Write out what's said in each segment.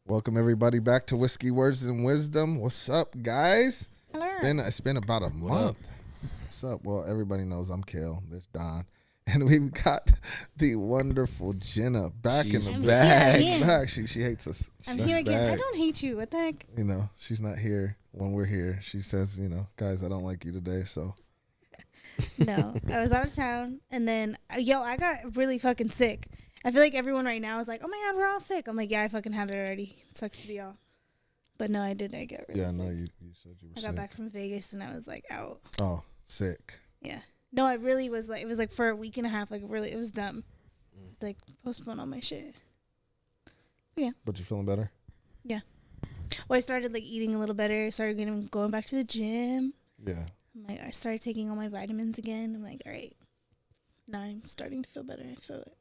Welcome everybody back to Whiskey Words and Wisdom. What's up, guys? Hello. It's been about a month. What's up? Well, everybody knows I'm Kale. There's Don. And we've got the wonderful Jenna back in the back. She hates us. I'm here again. I don't hate you. What the heck? You know, she's not here when we're here. She says, guys, I don't like you today, so. No, I was out of town, and then, I got really fucking sick. I feel like everyone right now is like, oh my God, we're all sick. I'm like, yeah, I fucking had it already. It sucks to be all. But no, I did. I got really sick. Yeah, no, you said you were sick. I got back from Vegas, and I was like out. Oh, sick. Yeah. No, I really was like, it was like for a week and a half, like really, it was dumb. Like, postpone all my shit. Yeah. But you feeling better? Yeah. Well, I started like eating a little better. I started going back to the gym. Yeah. I started taking all my vitamins again. I'm like, all right. Now I'm starting to feel better. I feel it.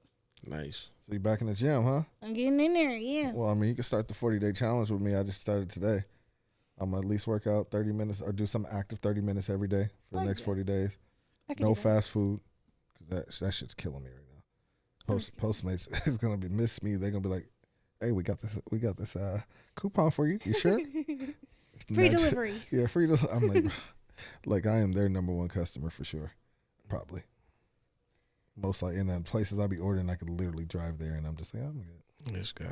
Nice. So you back in the gym, huh? I'm getting in there, yeah. Well, I mean, you can start the 40-day challenge with me. I just started today. I'm going to at least work out 30 minutes or do some active 30 minutes every day for the next 40 days. No fast food, because that shit's killing me right now. Postmates is going to miss me. They're going to be like, hey, we got this coupon for you. You sure? Free delivery. Yeah, free delivery. I'm like I am their number one customer for sure. Probably. Most like in the places I'll be ordering, I could literally drive there and I'm just like, I'm good. This guy.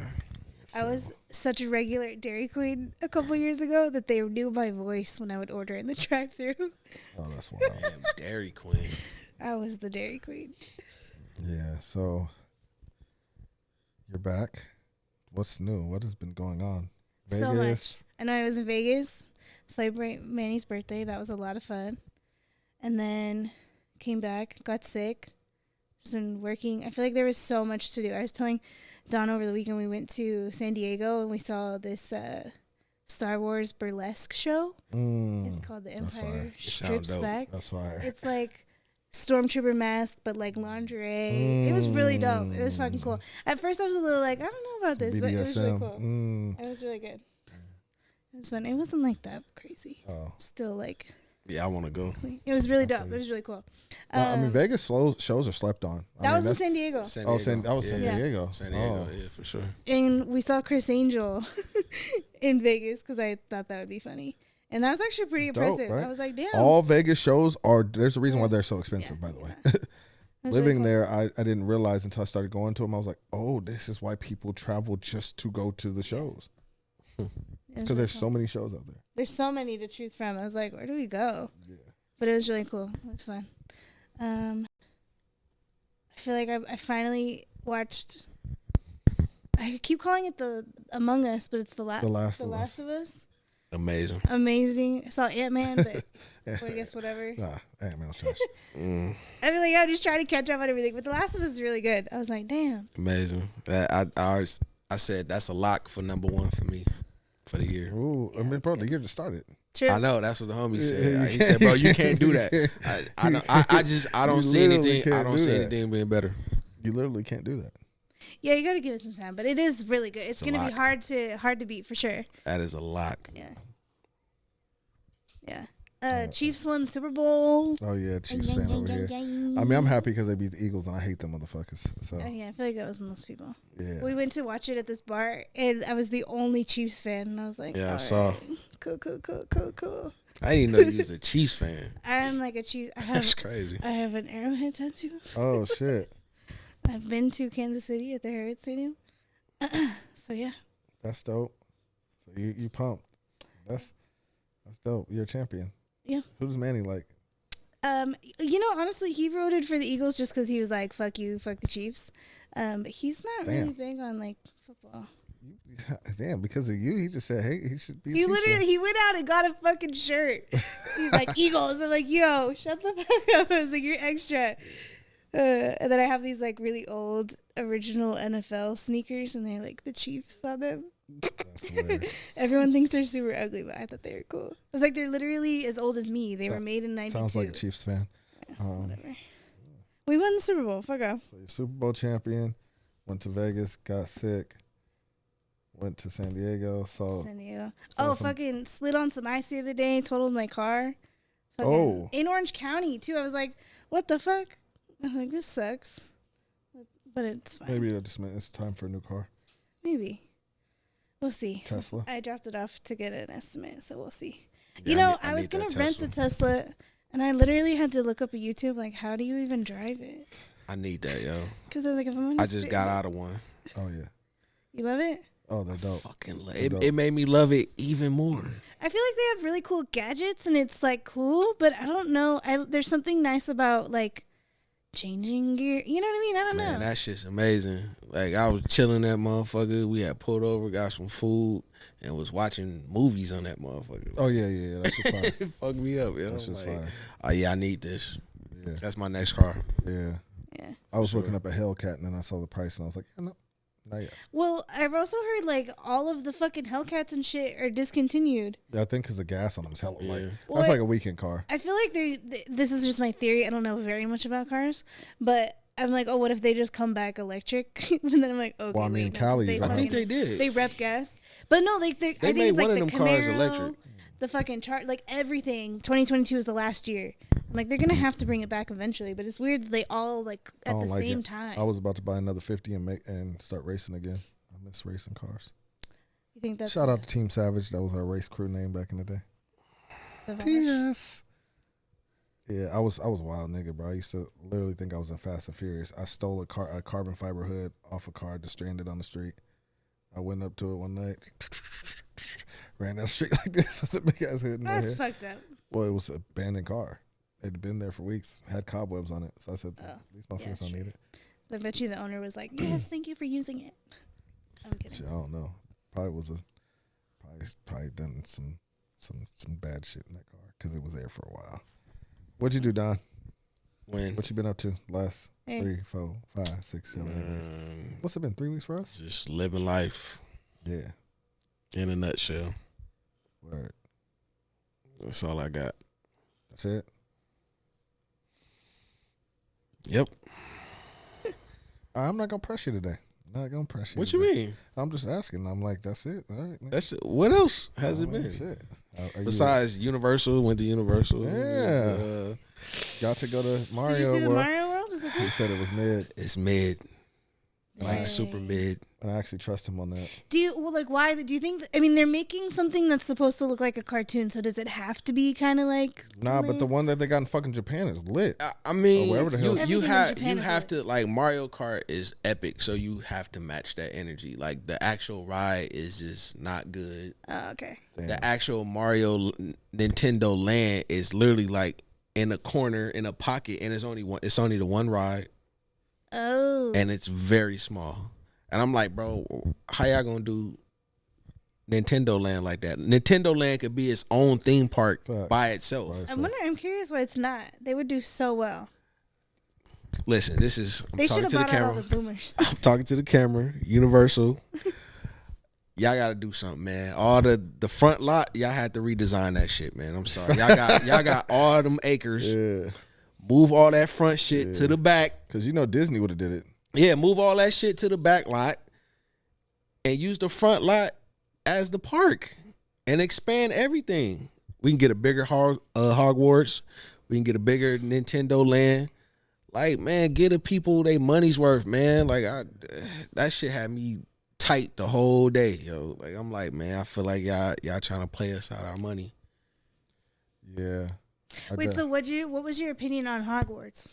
I was such a regular at Dairy Queen a couple years ago that they knew my voice when I would order in the drive-thru. Oh, that's wild. Dairy Queen. I was the Dairy Queen. Yeah, so you're back. What's new? What has been going on? Vegas? So much. I know I was in Vegas, celebrate Manny's birthday. That was a lot of fun. And then came back, got sick. Just been working. I feel like there was so much to do. I was telling Don over the weekend we went to San Diego and we saw this Star Wars burlesque show. It's called The Empire Strips Back. That's fire. It's like stormtrooper mask, but like lingerie. It was really dope. It was fucking cool. At first I was a little like, I don't know about this, but it was really cool. It was really good. It was fun. It wasn't like that crazy. Oh. Still like. Yeah, I want to go. It was really dope. It was really cool. I mean, Vegas shows are slept on. That was in San Diego. San Diego. San Diego. San Diego, yeah, for sure. And we saw Chris Angel in Vegas because I thought that would be funny. And that was actually pretty impressive. Right? I was like, damn. All Vegas shows there's a reason why they're so expensive, by the way. Living there, I didn't realize until I started going to them. I was like, oh, this is why people travel just to go to the shows. Because there's so many shows out there. There's so many to choose from. I was like, where do we go? Yeah. But it was really cool. It was fun. I feel like I finally watched. I keep calling it the Among Us, but it's the Last of Us. Amazing. I saw Ant-Man, but well, I guess whatever. Nah, Ant-Man was trash. I feel like I'm just trying to catch up on everything, but The Last of Us is really good. I was like, damn. Amazing. I said that's a lock for number one for me for the year. Ooh, yeah, I mean, bro, the year just started. True. I know that's what the homie said. He said, "Bro, you can't do that." I don't see anything. I don't see anything being better. You literally can't do that. Yeah, you got to give it some time, but it is really good. It's going to be hard to beat for sure. That is a lock. Yeah. Chiefs won the Super Bowl. Oh yeah, Chiefs fan over here. I mean, I'm happy because they beat the Eagles, and I hate them motherfuckers. So yeah, I feel like that was most people. Yeah. We went to watch it at this bar, and I was the only Chiefs fan, and I was like, yeah, I saw. Cool. I didn't know you was a Chiefs fan. I'm like a Chiefs. That's crazy. I have an Arrowhead tattoo. Oh shit. I've been to Kansas City at the Arrowhead Stadium. So yeah. That's dope. So you pumped. That's dope. You're a champion. Yeah. Who does Manny like? Honestly, he voted for the Eagles just because he was like, fuck you, fuck the Chiefs. But he's not really big on, like, football. Damn, because of you, he just said, hey, he should be a He Chiefs literally, fan. he went out and got a fucking shirt. He's like, Eagles. I'm like, yo, shut the fuck up. I was like, you're extra. And then I have these, like, really old original NFL sneakers, and they're, like, the Chiefs on them. That's weird. Everyone thinks they're super ugly, but I thought they were cool. It's like they're literally as old as me. They were made in 92. Sounds like a Chiefs fan. Whatever. We won the Super Bowl. Fuck off. So you're Super Bowl champion. Went to Vegas, got sick. Went to San Diego. Fucking slid on some ice the other day. Totaled my car. In Orange County too. I was like, what the fuck? I was like, this sucks. But it's fine. Maybe that just meant it's time for a new car. Maybe. We'll see. Tesla. I dropped it off to get an estimate, so we'll see. Yeah, you know, I was need gonna that rent the Tesla, and I literally had to look up a YouTube like, how do you even drive it? I need that, yo. Because I was like, if I'm gonna I just got out of one. Oh yeah. You love it? Oh, they're dope. Fucking love it. It made me love it even more. I feel like they have really cool gadgets, and it's like cool, but I don't know. There's something nice about like changing gear. You know what I mean? I don't know. Man, that shit's amazing. Like, I was chilling that motherfucker. We had pulled over, got some food, and was watching movies on that motherfucker. Oh yeah. That's just fine. It fucked me up, yo. That's just like, fine. oh yeah, I need this. Yeah. That's my next car. Yeah. I was looking up a Hellcat, and then I saw the price, and I was like, yeah, no, not yet. Well, I've also heard like all of the fucking Hellcats and shit are discontinued. Yeah, I think because the gas on them is hella light. Well, That's like a weekend car. I feel like this is just my theory. I don't know very much about cars, but I'm like, oh, what if they just come back electric? And then I'm like, okay. Well, I mean, Cali, I think they did. They rep gas, but no, I think made it's like one the of them cars Camaro, electric. the fucking chart, like everything. 2022 is the last year. I'm like, they're gonna have to bring it back eventually, but it's weird that they all like at the same time. I was about to buy another 50 and start racing again. I miss racing cars. You think that's Shout out to Team Savage. That was our race crew name back in the day. TS. Yeah, I was a wild nigga, bro. I used to literally think I was in Fast and Furious. I stole a carbon fiber hood off a car, just stranded on the street. I went up to it one night, ran down the street like this with a big ass hood in my That's head. fucked up. Well, it was an abandoned car. It had been there for weeks, had cobwebs on it. So I said, these motherfuckers don't need it. I bet you the owner was like, yes, thank you for using it. I'm kidding. Shit, I don't know. Probably done some bad shit in that car because it was there for a while. What'd you do, Don? When? What you been up to last 3, 4, 5, 6, 7, 8 weeks? What's it been? 3 weeks for us? Just living life. Yeah. In a nutshell. Word. That's all I got. That's it. Yep. I'm not gonna press you today. Not gonna press you. What today. you mean? I'm just asking. I'm like, that's it. All right. Man. That's what else has it been? Shit. Besides Universal, went to Universal. Yeah. Got to go to Mario Did you see the World. Mario World? Is it He good? said it was mid. It's mid. Like Dang. super mid. And I actually trust him on that. Why do you think? I mean, they're making something that's supposed to look like a cartoon. So does it have to be kind of like? Nah, but the one that they got in fucking Japan is lit. I mean, wherever the hell. you Everything in Japan have is to, like, Mario Kart is epic, so you have to match that energy. Like, the actual ride is just not good. Oh, okay. Damn. The actual Mario Nintendo Land is literally like in a corner in a pocket, and it's only the one ride, Oh. and it's very small. And I'm like, bro, how y'all gonna do Nintendo Land like that? Nintendo Land could be its own theme park by itself. I'm curious why it's not. They would do so well. Listen, They should have bought out all the boomers. I'm talking to the camera. Universal. Y'all gotta do something, man. All the front lot, y'all had to redesign that shit, man. I'm sorry. Y'all got all them acres. Yeah. Move all that front shit to the back. Because Disney would have did it. Yeah, move all that shit to the back lot and use the front lot as the park and expand everything. We can get a bigger Hogwarts. We can get a bigger Nintendo Land. Like, man, get the people their money's worth, man. Like, that shit had me tight the whole day, yo. Like, I'm like, man, I feel like y'all trying to play us out our money. Yeah. Wait, so what was your opinion on Hogwarts?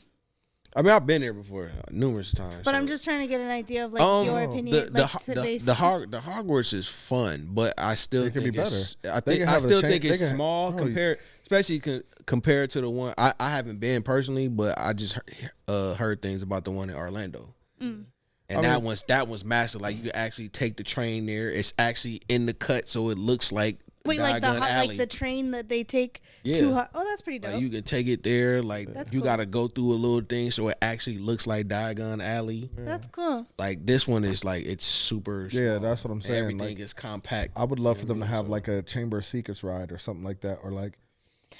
I mean, I've been there before numerous times. But I'm just trying to get an idea of like your opinion. The Hogwarts is fun, but I still think be better. I still think it's small compared, especially compared to the one I haven't been personally, but I just heard things about the one in Orlando. Mm. And that one's massive. Like, you can actually take the train there. It's actually in the cut, so it looks like like the train that they take to. Oh, that's pretty dope. Like, you can take it there. Like, that's you cool. got to go through a little thing so it actually looks like Diagon Alley. Yeah. That's cool. Like, this one is like, it's super small. Yeah, that's what I'm saying. Everything is compact. I would love for them to have like a Chamber of Secrets ride or something like that, or like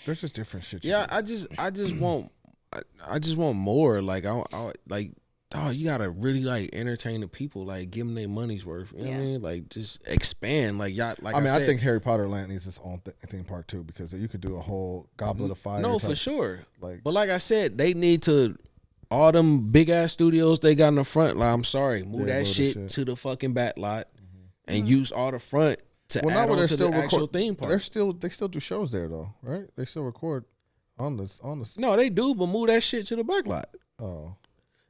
there's just different shit. Yeah, I just want more. Like, you gotta really like entertain the people, like give them their money's worth. You know what I mean? Like, just expand. Like, y'all. Like, I think Harry Potter Land needs its own theme park too, because you could do a whole Goblet of Fire. No, for sure. But like I said, they need to. All them big ass studios they got in the front. Like, I'm sorry, move that shit to the fucking back lot, and use all the front to add on to the actual theme park. They still do shows there though, right? They still record on this. No, they do, but move that shit to the back lot. Oh,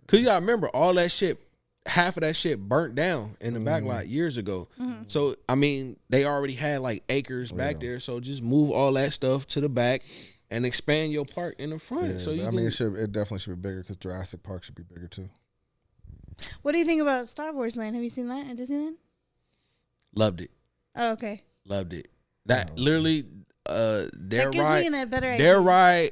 cause you gotta remember all that shit. Half of that shit burnt down in the back lot years ago. So I mean, they already had like acres back there. So just move all that stuff to the back and expand your park in the front. yeah, So it definitely should be bigger because Jurassic Park should be bigger too. What do you think about Star Wars Land? Have you seen that at Disneyland? Loved it. Oh, okay. Loved it. That literally, their That gives ride. me a better idea. Their ride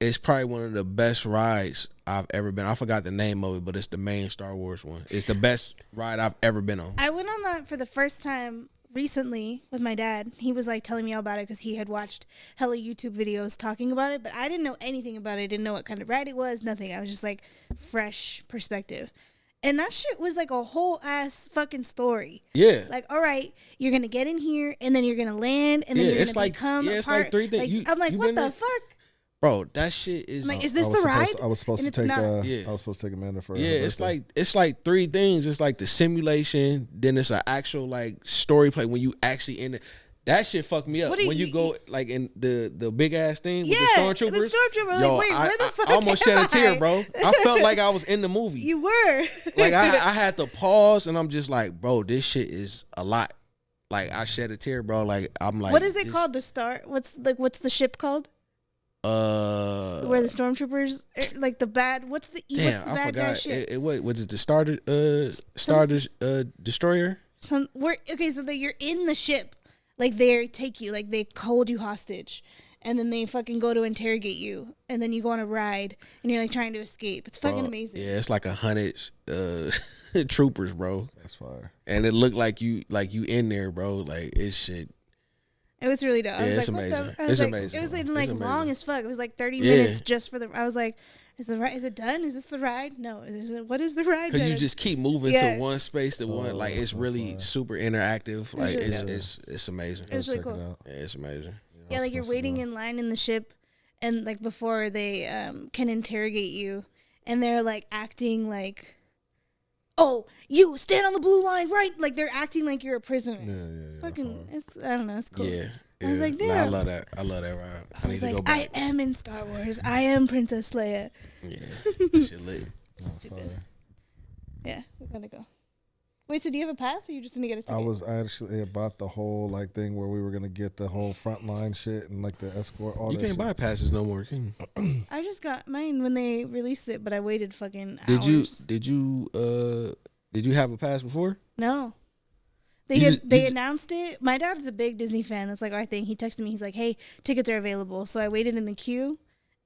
is probably one of the best rides I've ever been. I forgot the name of it, but it's the main Star Wars one. It's the best ride I've ever been on. I went on that for the first time recently with my dad. He was like telling me all about it because he had watched hella YouTube videos talking about it, but I didn't know anything about it. I didn't know what kind of ride it was, nothing. I was just like fresh perspective. And that shit was like a whole ass fucking story. Yeah. Like, all right, you're going to get in here and then you're going to land and then you're going to become a it's part. like 3 things. Like, I'm like, what the fuck? Bro, that shit is. I'm like, is this the ride? I was supposed to And take. it's I was supposed to take Amanda for. her it's birthday. like 3 things. It's like the simulation, then it's an actual like story play when you actually in it. That shit fucked me up. What do When you go like in the big ass thing with the Yeah, stormtroopers. the stormtrooper. Yo, Like, wait, where the fuck I almost am shed a tear, I? bro. I felt like I was in the movie. You were. Like I had to pause and I'm just like, bro, this shit is a lot. Like I shed a tear, bro. Like I'm like, what is it called? The star? What's the ship called? Where the stormtroopers like the bad? What's the damn, bad I guy forgot. ship? Was it the Star Destroyer? Okay, so that you're in the ship, like they take you, like they hold you hostage, and then they fucking go to interrogate you, and then you go on a ride, and you're like trying to escape. It's fucking amazing. Yeah, it's like 100 troopers, bro. That's fire. And it looked like you in there, bro. Like it's shit. It was really dope. I was it's like, amazing. what the? I was It's like, amazing. It was like, It's like amazing. long as fuck. It was like 30 Yeah. minutes just for the. I was like, is it done? Is this the ride? No. What is the ride? Cause you done? just keep moving Yeah. to one space to one. Like it's really super interactive. Like really it's amazing. It was really Check it cool. out. Yeah, it's amazing. Yeah, like you're waiting in line in the ship, and like before they can interrogate you, and they're like acting like, oh, you stand on the blue line, right? Like they're acting like you're a prisoner. Yeah. Fucking, I don't know, it's cool. Yeah. I was like, Nah, I damn. love that. I love that ride. I was like, I am in Star Wars. I am Princess Leia. Yeah, that shit lit. Stupid. Yeah, we gotta go. Wait, so do you have a pass, or you just gonna get a ticket? I actually bought the whole like thing where we were gonna get the whole frontline shit and like the escort. All You that can't shit. buy passes no more, can you? I just got mine when they released it, but I waited fucking Did hours. you have a pass before? No. They announced it. My dad is a big Disney fan. That's like our thing. He texted me. He's like, "Hey, tickets are available." So I waited in the queue,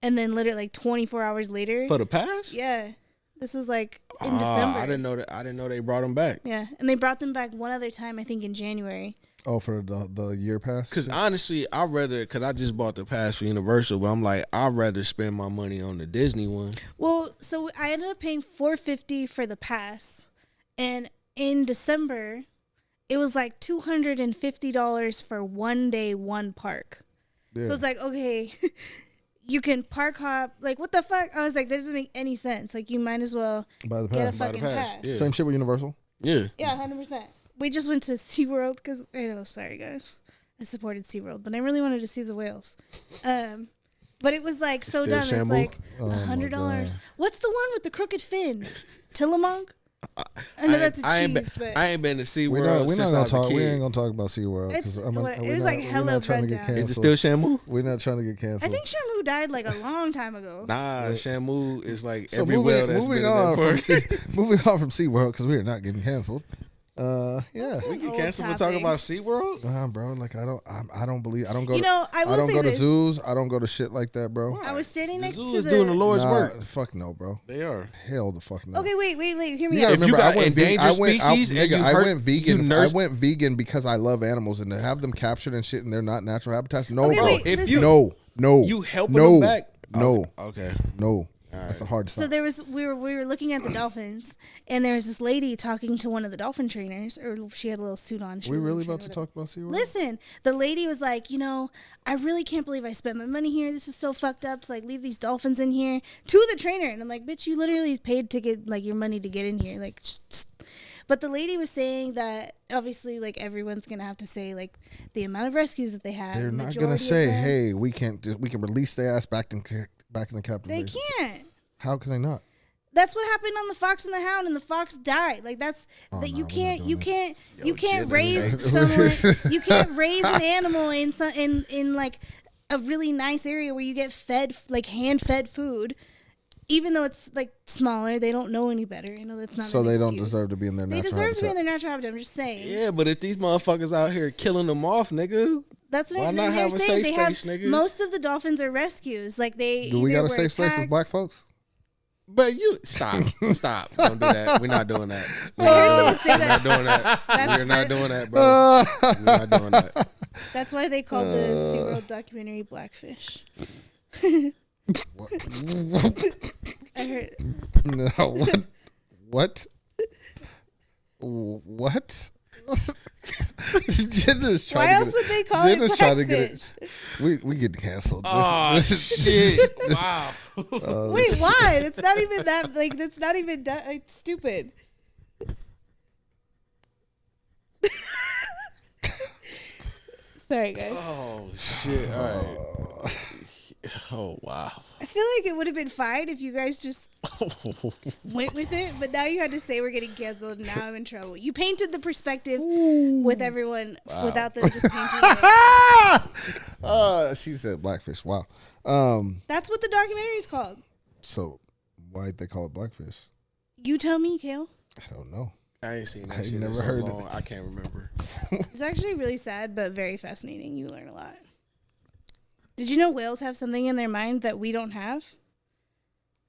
and then literally like 24 hours later. For the pass? Yeah, this was like in December. I didn't know that. I didn't know they brought them back. Yeah, and they brought them back one other time. I think in January. Oh, for the year pass. Because honestly, I just bought the pass for Universal, but I'm like, I'd rather spend my money on the Disney one. Well, so I ended up paying $450 for the pass, and in December, it was like $250 for 1 day, one park. Yeah. So it's like, okay, you can park hop. Like, what the fuck? I was like, that doesn't make any sense. Like, you might as well Buy the get a pass. fucking pass. Yeah. Same shit with Universal. Yeah. Yeah, 100%. We just went to SeaWorld because, sorry guys, I supported SeaWorld, but I really wanted to see the whales. But it was like so Still dumb. It's Shamu? like Oh my $100. God. What's the one with the crooked fin? Tillamook? I know that's a cheese, but I ain't been to We're SeaWorld not since I gonna was a talk. We kid. ain't gonna talk about SeaWorld It's- because it was like hella not trying to get rundown. Is it canceled. still Shamu? We're not trying to get canceled. I think Shamu died like a long time ago. Nah, Shamu is like So every whale that's moving been in on that from park. moving on from SeaWorld because we are not getting canceled. Yeah. We can Old cancel for topic. talking about SeaWorld? Nah, bro. Like I don't believe I don't go. You to, know, I will don't say go to this. zoos. I don't go to shit like that, bro. I was standing The next zoo to is the... doing the Lord's Nah, work. fuck no, bro. They are. Hell the fuck no. Okay, wait, hear me You gotta out. If you remember, got I went endangered I went, species and nigga, you I hurt- went vegan. you nurse- I went vegan because I love animals and to have them captured and shit and they're not natural habitats. No, Okay, bro. wait, if listen. you No. you helping no, them back? No. Okay. No. That's a hard So stop. there was we were looking at the dolphins, and there was this lady talking to one of the dolphin trainers, or she had a little suit on. She We was really a trainer, about to whatever. talk about SeaWorld? Listen, the lady was like, I really can't believe I spent my money here. This is so fucked up to like leave these dolphins in here to the trainer. And I'm like, bitch, you literally paid ticket like your money to get in here. Like, But the lady was saying that obviously, like, everyone's gonna have to say like the amount of rescues that they have. They're not gonna say, "Hey, we can release their ass back in the captivation." They can't. How can they not? That's what happened on the Fox and the Hound, and the fox died. Like that's that you can't raise someone. You can't raise an animal in like a really nice area where you get fed like hand fed food. Even though it's like smaller, they don't know any better. You know that's not. So they don't deserve to be in their natural habitat. They deserve to be in their natural habitat. I'm just saying. Yeah, but if these motherfuckers out here killing them off, nigga, that's what why not have a safe space, nigga? Most of the dolphins are rescues. Like they. Do we got a safe space as black folks? But you stop. Don't do that. We're not doing that. We're not doing that. We're not doing that, bro. We're not doing that. That's why they called the SeaWorld documentary Blackfish. What? I heard. No. What? What? Jenna's trying. Why else would they call it Blackfish? Trying to get it. We get canceled. Shit! Wow. Wait, why? It's not even that. Like, that's not even that. It's stupid. Sorry, guys. Oh shit! All right. Oh wow. I feel like it would have been fine if you guys just went with it, but now you had to say we're getting canceled, and now I'm in trouble. You painted the perspective with everyone without them just painting it. She said Blackfish. Wow. That's what the documentary is called. So why'd they call it Blackfish? You tell me, Kale. I don't know. I ain't seen that shit in so long. I can't remember. It's actually really sad, but very fascinating. You learn a lot. Did you know whales have something in their mind that we don't have?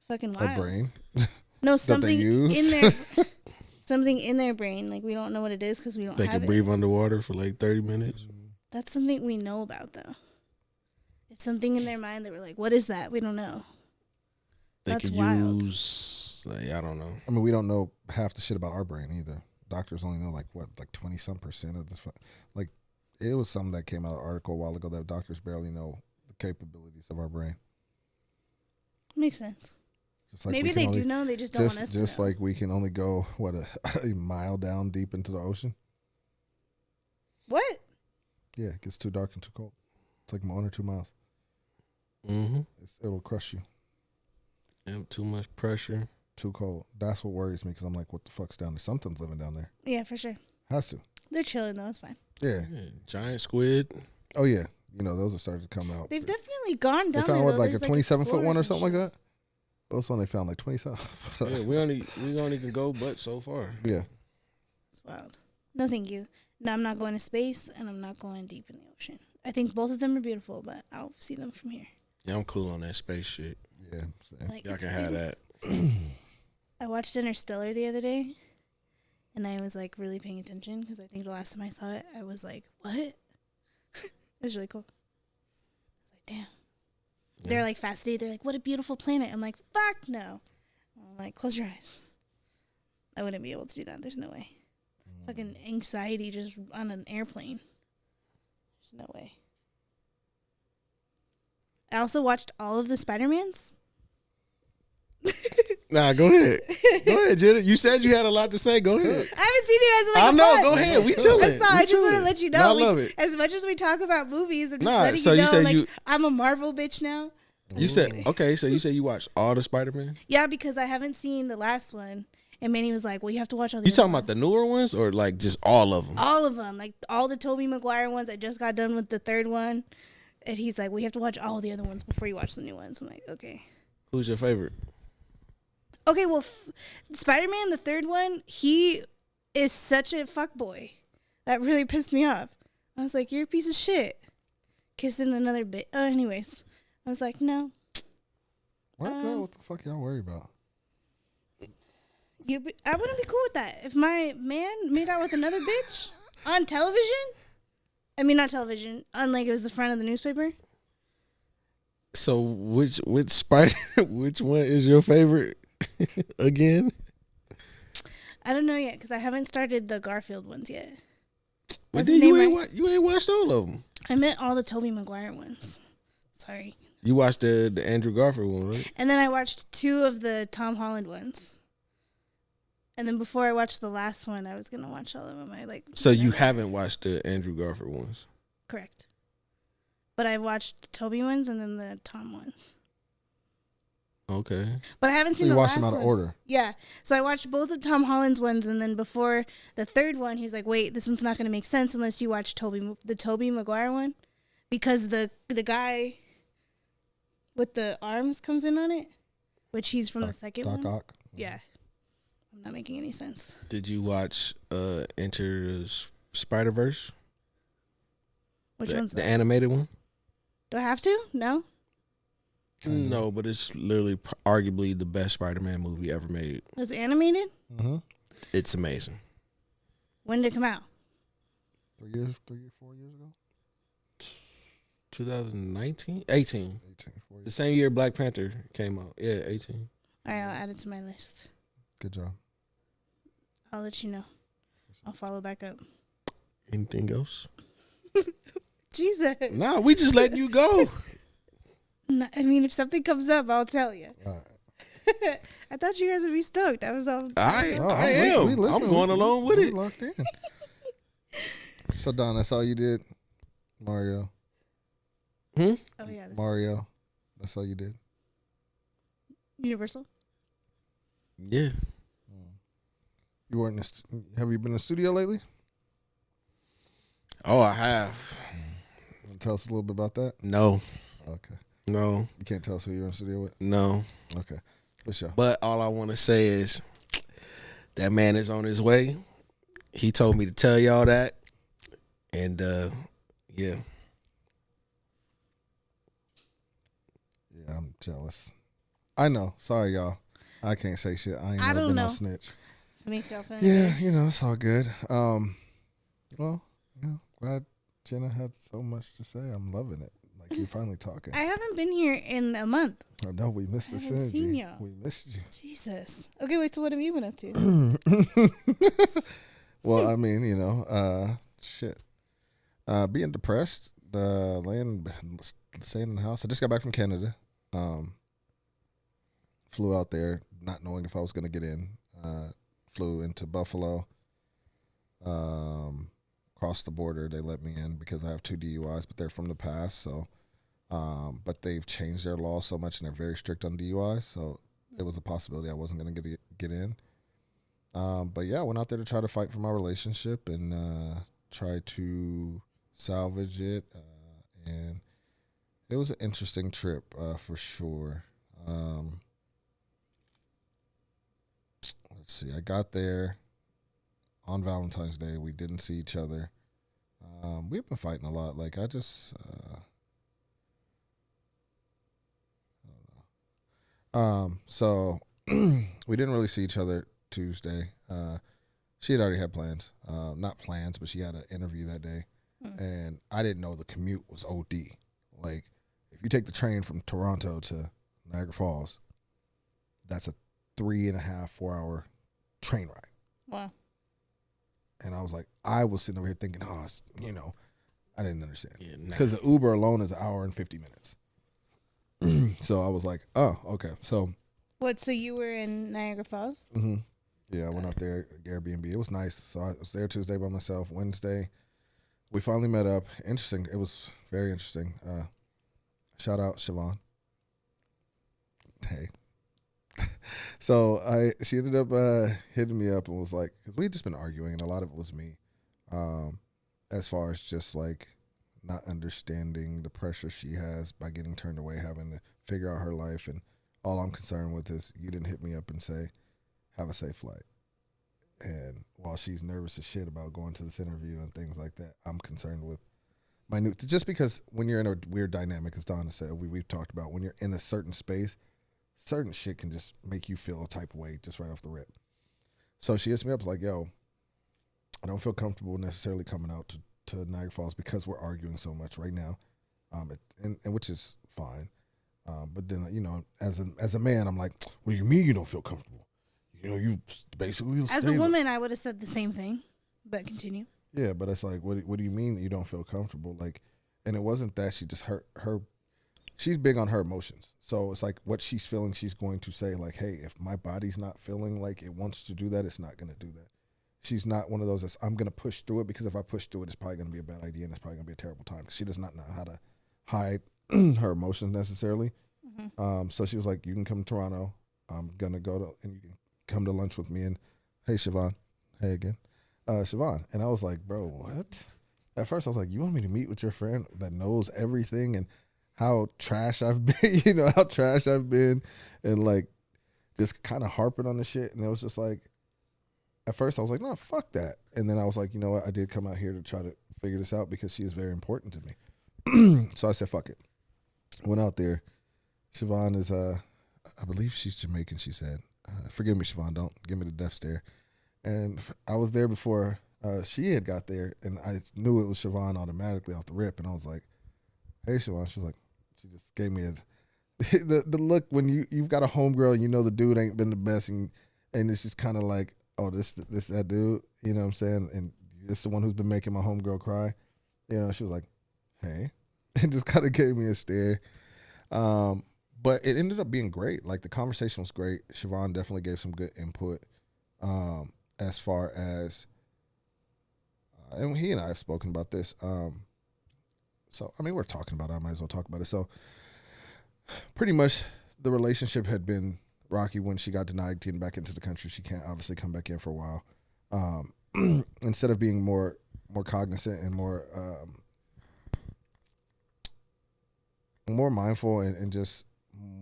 Fucking wild. A brain? No, something in their something in their brain. Like we don't know what it is because we don't have it. They can breathe underwater for like 30 minutes. That's something we know about, though. It's something in their mind that we're like, what is that? We don't know. That's wild. Like, I don't know. I mean, we don't know half the shit about our brain either. Doctors only know like 20-some% of this. Like it was something that came out of an article a while ago that doctors barely know capabilities of our brain. Makes sense. Like maybe they do know, they just don't want us to know. Just like we can only go a mile down deep into the ocean. What? Yeah, it gets too dark and too cold. It's like 1 or 2 miles. Mm-hmm. It'll crush you. And too much pressure. Too cold. That's what worries me because I'm like, what the fuck's down there? Something's living down there. Yeah, for sure. Has to. They're chilling though. It's fine. Yeah. Giant squid. Oh yeah. You know, those are starting to come out. They've definitely gone down. They found there, like a 27-foot one or something like that. Those one they found like 27. Yeah, we only can go but so far. Yeah. It's wild. No, thank you. No, I'm not going to space, and I'm not going deep in the ocean. I think both of them are beautiful, but I'll see them from here. Yeah, I'm cool on that space shit. Yeah, like, y'all can have that. I watched Interstellar the other day, and I was like really paying attention because I think the last time I saw it, I was like, "What?" It was really cool. I was like, "Damn." Yeah. They're like fascinated. They're like, "What a beautiful planet." I'm like, "Fuck no." I'm like, "Close your eyes." I wouldn't be able to do that. There's no way. Fucking anxiety just on an airplane. There's no way. I also watched all of the Spider-Mans. Nah, go ahead. Go ahead, Jenna. You said you had a lot to say. Go ahead. I haven't seen it as like I know. Go ahead. We chilling. I just want to let you know. I love it. As much as we talk about movies, I'm just letting you know. Like, I'm a Marvel bitch now. You said okay. So you said you watched all the Spider-Man? Yeah, because I haven't seen the last one. And Manny was like, "Well, you have to watch all the." You talking about the newer ones or like just all of them? All of them, like all the Tobey Maguire ones. I just got done with the third one, and he's like, "We have to watch all the other ones before you watch the new ones." I'm like, "Okay." Who's your favorite? Okay, well, Spider-Man, the third one, he is such a fuckboy. That really pissed me off. I was like, "You're a piece of shit." Kissing another bit. Anyways, I was like, "No." What the fuck y'all worry about? I wouldn't be cool with that. If my man made out with another bitch on television, I mean, not television, on like it was the front of the newspaper. So which Spider, which one is your favorite again? I don't know yet because I haven't started the Garfield ones yet. But then you ain't watched all of them. I meant all the Tobey Maguire ones. Sorry. You watched the Andrew Garfield one, right? And then I watched 2 of the Tom Holland ones. And then before I watched the last one, I was gonna watch all of them. I like. So you haven't watched the Andrew Garfield ones? Correct. But I watched the Toby ones and then the Tom ones. Okay. But I haven't So seen you the watched last them out one. of order. Yeah. So I watched both of Tom Holland's ones, and then before the third one, he was like, "Wait, this one's not gonna make sense unless you watch the Toby Maguire one, because the guy with the arms comes in on it, which he's from the second Doc one. Ock. Yeah. I'm not making any sense. Did you watch Enter the Spider-Verse? Which one's the that? animated one? Do I have to? No. No, but it's literally arguably the best Spider-Man movie ever made. Was it animated? Mm-hmm. It's amazing. When did it come out? 4 years ago. 2019? 18. 18, 4 The years. same year Black Panther came out. Yeah, 18. All right, I'll add it to my list. Good job. I'll let you know. I'll follow back up. Anything else? Jesus. Nah, we just letting you go. No, I mean, if something comes up, I'll tell you. All right. I thought you guys would be stoked. I was all. I Oh, am. we listening. I'm going along with We it. locked in. So Don, that's all you did, Mario. Oh yeah. This Mario, that's all you did. Universal. Yeah. You weren't. Have you been in the studio lately? Oh, I have. Want to tell us a little bit about that? No. Okay. No. You can't tell us who you're in the studio with. No. Okay. For sure. But all I want to say is that man is on his way. He told me to tell y'all that. And yeah. Yeah, I'm jealous. I know. Sorry, y'all. I can't say shit. I ain't I never don't been know. no snitch. It makes y'all feel. Yeah, it's all good. Well, glad Jenna had so much to say. I'm loving it. Like you're finally talking. I haven't been here in a month. I know we missed I the haven't seen synergy. y'all. We missed you. Jesus. Okay, wait. So what have you been up to? Well, I mean, shit. Being depressed, staying in the house. I just got back from Canada. Flew out there not knowing if I was going to get in. Flew into Buffalo. Crossed the border. They let me in because I have 2 DUIs, but they're from the past. So, but they've changed their laws so much and they're very strict on DUIs. So it was a possibility I wasn't going to get in. But yeah, I went out there to try to fight for my relationship and try to salvage it. And it was an interesting trip for sure. Let's see. I got there on Valentine's Day. We didn't see each other. We've been fighting a lot. Like I just, I don't know. So we didn't really see each other Tuesday. She had already had plans. Not plans, but she had an interview that day. And I didn't know the commute was OD. Like, if you take the train from Toronto to Niagara Falls, that's a 3.5, 4 hour train ride. Wow. And I was like, I was sitting over here thinking, I didn't understand. Yeah, Because the Uber alone is an hour and 50 minutes. So I was like, oh, okay. So. What? So you were in Niagara Falls? Mm-hmm. Yeah, I went out there, Airbnb. It was nice. So I was there Tuesday by myself. Wednesday, we finally met up. Interesting. It was very interesting. Shout out Siobhan. Hey. So she ended up hitting me up and was like, because we had just been arguing, and a lot of it was me, as far as just like not understanding the pressure she has by getting turned away, having to figure out her life, and all I'm concerned with is you didn't hit me up and say, have a safe flight. And while she's nervous as shit about going to this interview and things like that, I'm concerned with just because when you're in a weird dynamic, as Donna said, we've talked about, when you're in a certain space, certain shit can just make you feel a type of way just right off the rip. So she hits me up like, yo, I don't feel comfortable necessarily coming out to Niagara Falls because we're arguing so much right now, and which is fine. But then, as a man, I'm like, what do you mean you don't feel comfortable? You basically As a woman, I would have said the same thing, but continue. Yeah, but it's like, what do you mean that you don't feel comfortable? Like, and it wasn't that she just her she's big on her emotions. So it's like what she's feeling, she's going to say like, hey, if my body's not feeling like it wants to do that, it's not going to do that. She's not one of those that's, I'm going to push through it, because if I push through it, it's probably going to be a bad idea and it's probably going to be a terrible time, because she does not know how to hide her emotions necessarily. So she was like, you can come to Toronto. I'm going to go to, and you can come to lunch with me. And hey, Siobhan. Hey again. Siobhan. And I was like, bro, what? At first I was like, you want me to meet with your friend that knows everything and how trash I've been, how trash I've been, and like just kind of harping on the shit. And it was just like, at first I was like, no, fuck that. And then I was like, you know what? I did come out here to try to figure this out because she is very important to me. So I said, fuck it. Went out there. Siobhan is, I believe she's Jamaican, she said. Forgive me, Siobhan, don't give me the death stare. And I was there before she had got there, and I knew it was Siobhan automatically off the rip. And I was like, hey, Siobhan. She was like, she just gave me the look when you've got a homegirl and you know the dude ain't been the best, and it's just kind of like, oh, this that dude, you know what I'm saying? And it's the one who's been making my homegirl cry. She was like, hey, and just kind of gave me a stare. But it ended up being great. Like, the conversation was great. Siobhan definitely gave some good input as far as, and he and I have spoken about this. So, I mean, we're talking about it. I might as well talk about it. So, pretty much the relationship had been rocky when she got denied getting back into the country. She can't obviously come back in for a while. Instead of being more cognizant and more mindful and just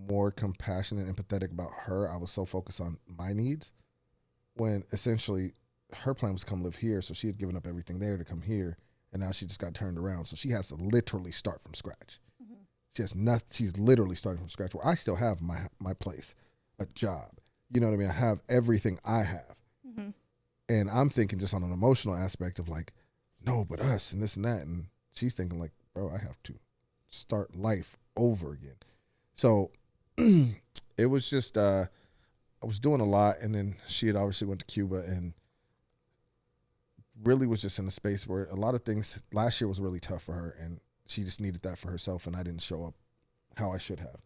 more compassionate and empathetic about her, I was so focused on my needs, when essentially her plan was to come live here. So she had given up everything there to come here, and now she just got turned around. So she has to literally start from scratch. She has nothing. She's literally starting from scratch, where I still have my place, a job. You know what I mean? I have everything I have. And I'm thinking just on an emotional aspect of like, no, but us and this and that. And she's thinking like, bro, I have to start life over again. So it was just, I was doing a lot. And then she had obviously went to Cuba and really was just in a space where a lot of things last year was really tough for her. And she just needed that for herself. And I didn't show up how I should have.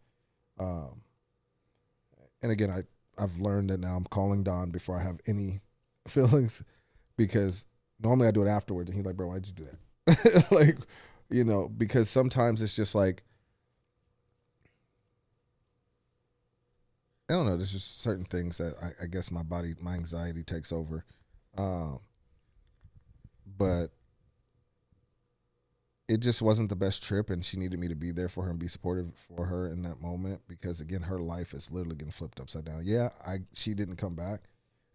And again, I've learned that now I'm calling Don before I have any feelings, because normally I do it afterwards. And he's like, bro, why'd you do that? Like, because sometimes it's just like, I don't know, there's just certain things that I guess my anxiety takes over. But it just wasn't the best trip, and she needed me to be there for her and be supportive for her in that moment, because again, her life is literally getting flipped upside down. Yeah, she didn't come back,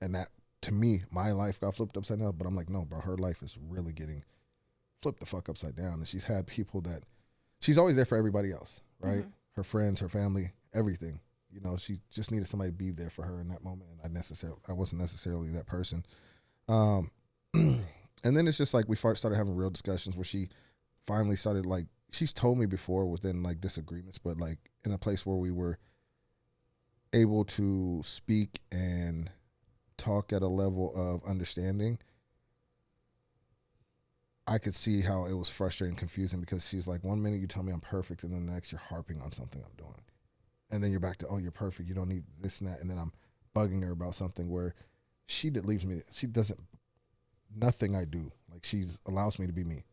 and that, to me, my life got flipped upside down, but I'm like, no, bro, her life is really getting flipped the fuck upside down. And she's had people that, she's always there for everybody else, right? Her friends, her family, everything. She just needed somebody to be there for her in that moment, and I wasn't necessarily that person. And then it's just like we started having real discussions where she finally started, like, she's told me before within like disagreements, but like in a place where we were able to speak and talk at a level of understanding, I could see how it was frustrating and confusing, because she's like, one minute you tell me I'm perfect, and then the next you're harping on something I'm doing. And then you're back to, oh, you're perfect, you don't need this and that. And then I'm bugging her about something where she doesn't, nothing I do. Like, she allows me to be me,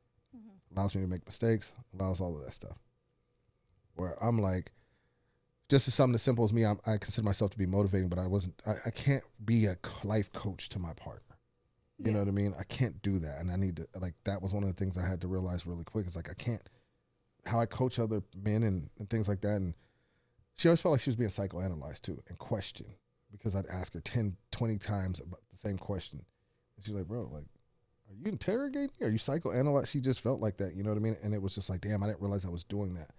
allows me to make mistakes, allows all of that stuff. Where I'm like, just as something as simple as me, I consider myself to be motivating, but I can't be a life coach to my partner. You know what I mean? I can't do that. And I need to, like, that was one of the things I had to realize really quick. Is like, I can't, how I coach other men and things like that. And she always felt like she was being psychoanalyzed too, and questioned, because I'd ask her 10, 20 times about the same question. And she's like, bro, like, are you interrogating me? Are you psychoanalyzed? She just felt like that, you know what I mean? And it was just like, damn, I didn't realize I was doing that,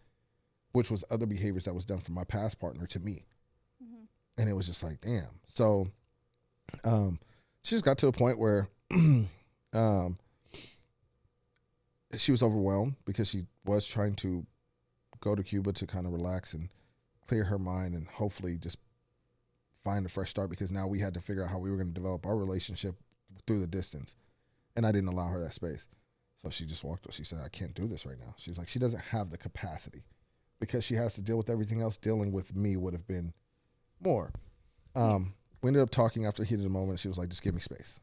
which was other behaviors that was done from my past partner to me. And it was just like, damn. So she just got to a point where she was overwhelmed, because she was trying to go to Cuba to kind of relax and clear her mind and hopefully just find a fresh start, because now we had to figure out how we were going to develop our relationship through the distance. And I didn't allow her that space. So she just walked up. She said, I can't do this right now. She's like, she doesn't have the capacity. because she has to deal with everything else, dealing with me would have been more. We ended up talking after the heat of the moment. She was like, just give me space.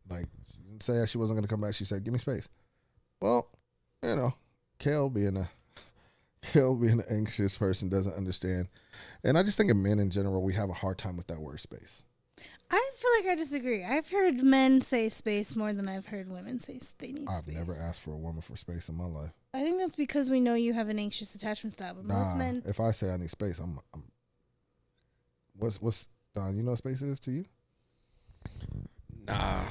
Like, she didn't say she wasn't going to come back. She said, give me space. Well, you know, Kale being an anxious person doesn't understand. And I just think of men in general, we have a hard time with that word space. I feel like I disagree. I've heard men say space more than I've heard women say they need space. I've never asked for a woman for space in my life. I think that's because we know you have an anxious attachment style. But most men, if I say I need space, I'm what's Don? You know what space is to you? Nah.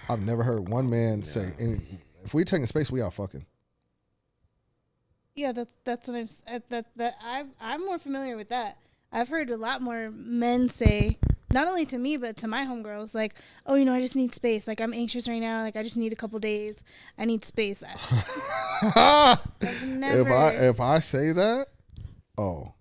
I've never heard one man say if we taking space, we out fucking. Yeah, that's what I'm more familiar with that. I've heard a lot more men say, not only to me but to my homegirls, like, oh, you know, I just need space. Like, I'm anxious right now. Like, I just need a couple days. I need space. I've never. If I say that, oh,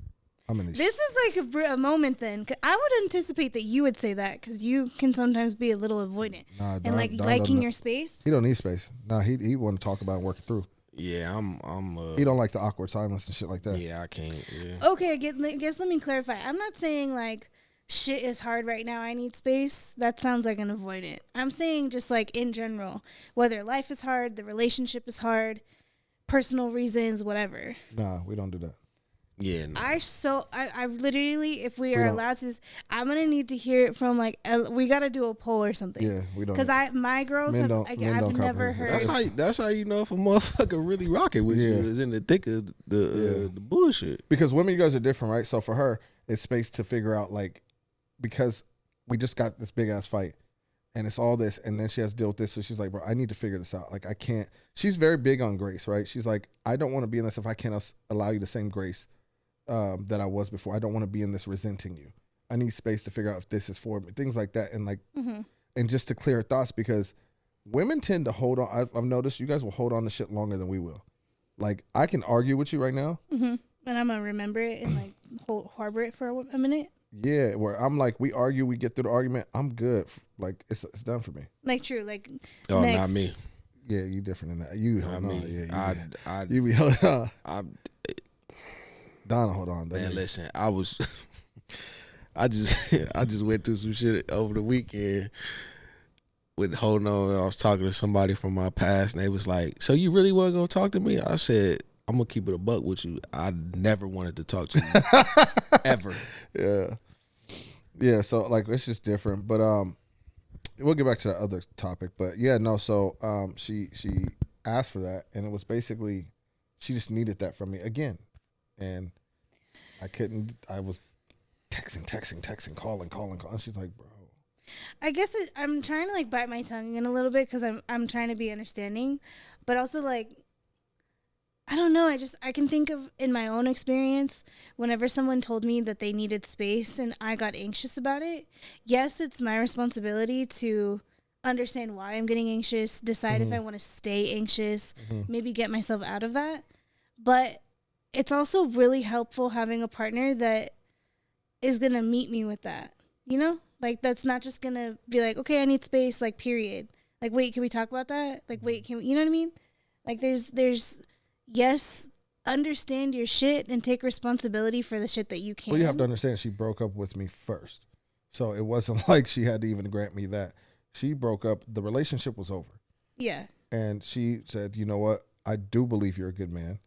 I'm in the This is like a moment then. 'Cause I would anticipate that you would say that because you can sometimes be a little avoidant and like liking your space. He don't need space. Nah, he want to talk about and work it through. Yeah, I'm. He don't like the awkward silence and shit like that. Yeah, I can't. Yeah. Okay, I guess let me clarify. I'm not saying like shit is hard right now, I need space. That sounds like an avoidant. I'm saying just like in general, whether life is hard, the relationship is hard, personal reasons, whatever. Nah, we don't do that. Yeah, no. I literally, if we are allowed to, I'm gonna need to hear it from like we gotta do a poll or something. Yeah, we don't. Because my girls men have, I've never heard. That's how you know if a motherfucker really rocking with you is in the thick of the bullshit. Because women, you guys are different, right? So for her, it's space to figure out like, because we just got this big ass fight, and it's all this, and then she has to deal with this. So she's like, bro, I need to figure this out. Like, I can't. She's very big on grace, right? She's like, I don't want to be in this if I can't allow you the same grace that I was before. I don't want to be in this resenting you. I need space to figure out if this is for me. Things like that. And like, and just to clear thoughts, because women tend to hold on. I've noticed you guys will hold on to shit longer than we will. Like, I can argue with you right now. And I'm going to remember it and like harbor it for a minute. Yeah. Where I'm like, we argue, we get through the argument. I'm good. Like, it's done for me. Like, true. Like, oh, next. not me. Yeah. You different than that. You, I mean, you be held on. Donna, hold on. Man, listen, I just went through some shit over the weekend with holding on. I was talking to somebody from my past, and they was like, so you really wasn't going to talk to me? I said, I'm going to keep it a buck with you. I never wanted to talk to you. Ever. Yeah. Yeah, so, like, it's just different. But we'll get back to the other topic. But, yeah, no, so she asked for that, and it was basically she just needed that from me again. And I was texting, calling. She's like, bro. I guess I'm trying to like bite my tongue in a little bit because I'm trying to be understanding, but also like, I don't know. I can think of in my own experience, whenever someone told me that they needed space and I got anxious about it. Yes, it's my responsibility to understand why I'm getting anxious, decide if I want to stay anxious, maybe get myself out of that. But it's also really helpful having a partner that is going to meet me with that, you know? Like, that's not just going to be like, okay, I need space, like, period. Like, wait, can we talk about that? Like, wait, can we, you know what I mean? Like, there's, yes, understand your shit and take responsibility for the shit that you can. Well, you have to understand, she broke up with me first. So it wasn't like she had to even grant me that. She broke up, the relationship was over. Yeah. And she said, you know what? I do believe you're a good man.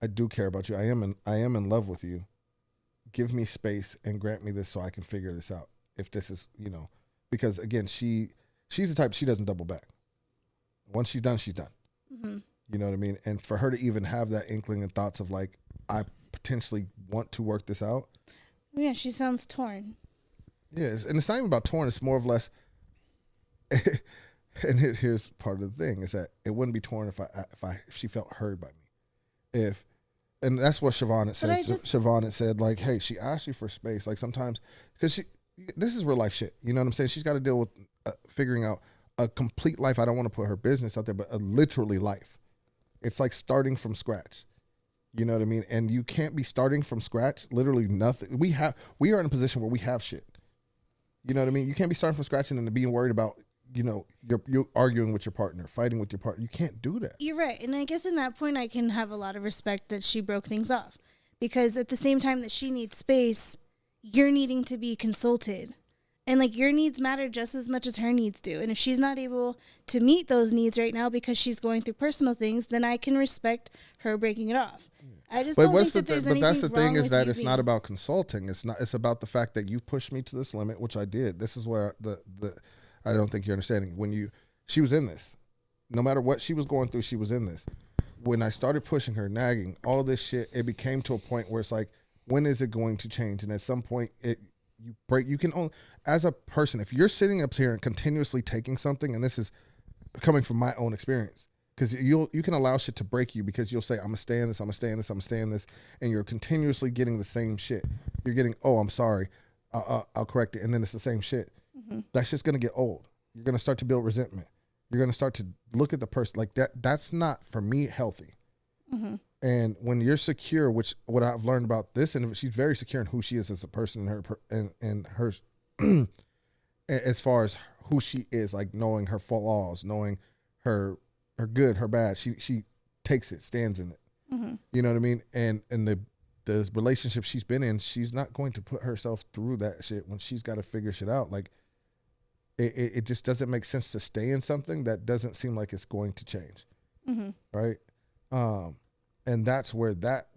I do care about you. I am in love with you. Give me space and grant me this so I can figure this out. If this is, you know, because again, she's the type, she doesn't double back. Once she's done, she's done. You know what I mean? And for her to even have that inkling and thoughts of like, I potentially want to work this out. Yeah, she sounds torn. Yeah, and it's not even about torn. It's more or less, and here's part of the thing, is that it wouldn't be torn if she felt heard by me. And that's what Scheana said. Scheana said, like, hey, she asked you for space. Like, sometimes, because this is real life shit. You know what I'm saying? She's got to deal with figuring out a complete life. I don't want to put her business out there, but a literally life. It's like starting from scratch. You know what I mean? And you can't be starting from scratch. Literally nothing. We are in a position where we have shit. You know what I mean? You can't be starting from scratch and then being worried about, you know, you're arguing with your partner, fighting with your partner. You can't do that. You're right. And I guess in that point, I can have a lot of respect that she broke things off. because at the same time that she needs space, you're needing to be consulted. And like your needs matter just as much as her needs do. And if she's not able to meet those needs right now because she's going through personal things, then I can respect her breaking it off. I just don't think that there's anything wrong with you. But that's the thing is that it's not about consulting. It's about the fact that you pushed me to this limit, which I did. This is where I don't think you're understanding. She was in this. No matter what she was going through, she was in this. When I started pushing her, nagging, all this shit, it became to a point where it's like, when is it going to change? And at some point, you can only, as a person, if you're sitting up here and continuously taking something, and this is coming from my own experience, because you can allow shit to break you because you'll say, I'm gonna stay in this, I'm gonna stay in this, I'm gonna stay in this, and you're continuously getting the same shit. You're getting, oh, I'm sorry, I'll correct it, and then it's the same shit. Mm-hmm. That shit's gonna get old. You're gonna start to build resentment. You're gonna start to look at the person like that. That's not, for me, healthy. Mm-hmm. And when you're secure, which what I've learned about this, and she's very secure in who she is as a person, and her as far as who she is, like knowing her flaws, knowing her good, her bad. She takes it, stands in it. Mm-hmm. You know what I mean? And the relationship she's been in, she's not going to put herself through that shit when she's got to figure shit out. Like it just doesn't make sense to stay in something that doesn't seem like it's going to change. Mm-hmm. Right? And that's where that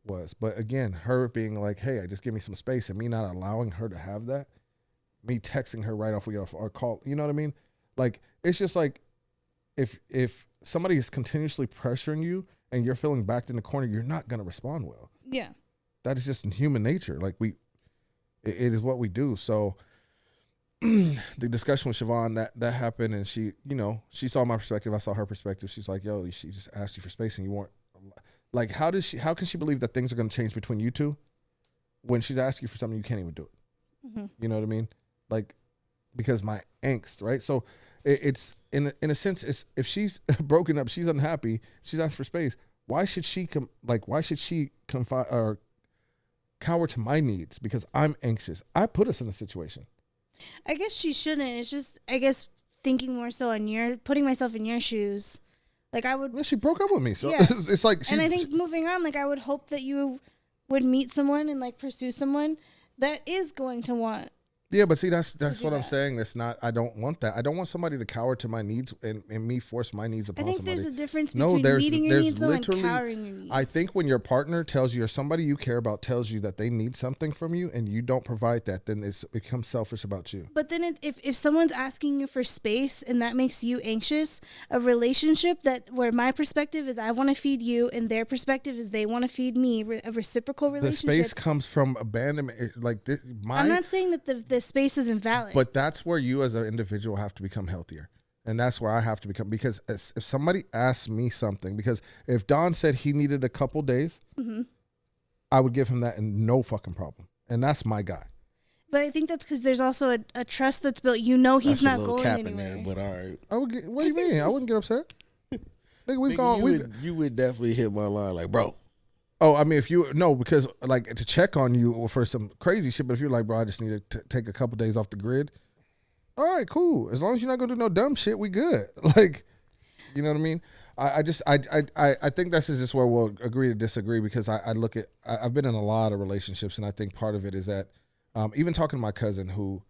was. But again, her being like, hey, just give me some space, and me not allowing her to have that, me texting her right off we get off our call, you know what I mean? Like, it's just like, if somebody is continuously pressuring you and you're feeling backed in the corner, you're not going to respond well. Yeah. That is just in human nature. Like it is what we do. So the discussion with Siobhan, that happened, and she saw my perspective. I saw her perspective. She's like, yo, she just asked you for space and you weren't. Like, how can she believe that things are going to change between you two when she's asking you for something you can't even do it? Mm-hmm. You know what I mean? Like, because my angst, right? So it's in a sense, it's, if she's broken up, she's unhappy, she's asked for space. Why should she confide or cower to my needs because I'm anxious? I put us in a situation. I guess she shouldn't. It's just, I guess, thinking more so on putting myself in your shoes. Like I would. Well, she broke up with me, so yeah. it's like. And I think moving on, like I would hope that you would meet someone and like pursue someone that is going to want. Yeah, but see, that's what I'm saying. That's not. I don't want that. I don't want somebody to cower to my needs and me force my needs upon somebody. I think there's a difference between meeting your needs and cowering your needs. I think when your partner tells you, or somebody you care about tells you that they need something from you and you don't provide that, then it becomes selfish about you. But then if someone's asking you for space and that makes you anxious, a relationship where my perspective is I want to feed you and their perspective is they want to feed me, a reciprocal relationship. The space comes from abandonment. Like this, I'm not saying that the space is invalid. But that's where you as an individual have to become healthier. And that's where I have to become, because if somebody asks me something, because if Don said he needed a couple days, mm-hmm. I would give him that and no fucking problem. And that's my guy. But I think that's because there's also a trust that's built. You know he's not going cap anywhere. In there, but all right. What do you mean? I wouldn't get upset. You would definitely hit my line like, bro. Oh, I mean, because like to check on you for some crazy shit, but if you're like, bro, I just need to take a couple days off the grid. All right, cool. As long as you're not gonna do no dumb shit, we good. Like, you know what I mean? I think this is just where we'll agree to disagree, because I've been in a lot of relationships, and I think part of it is that even talking to my cousin who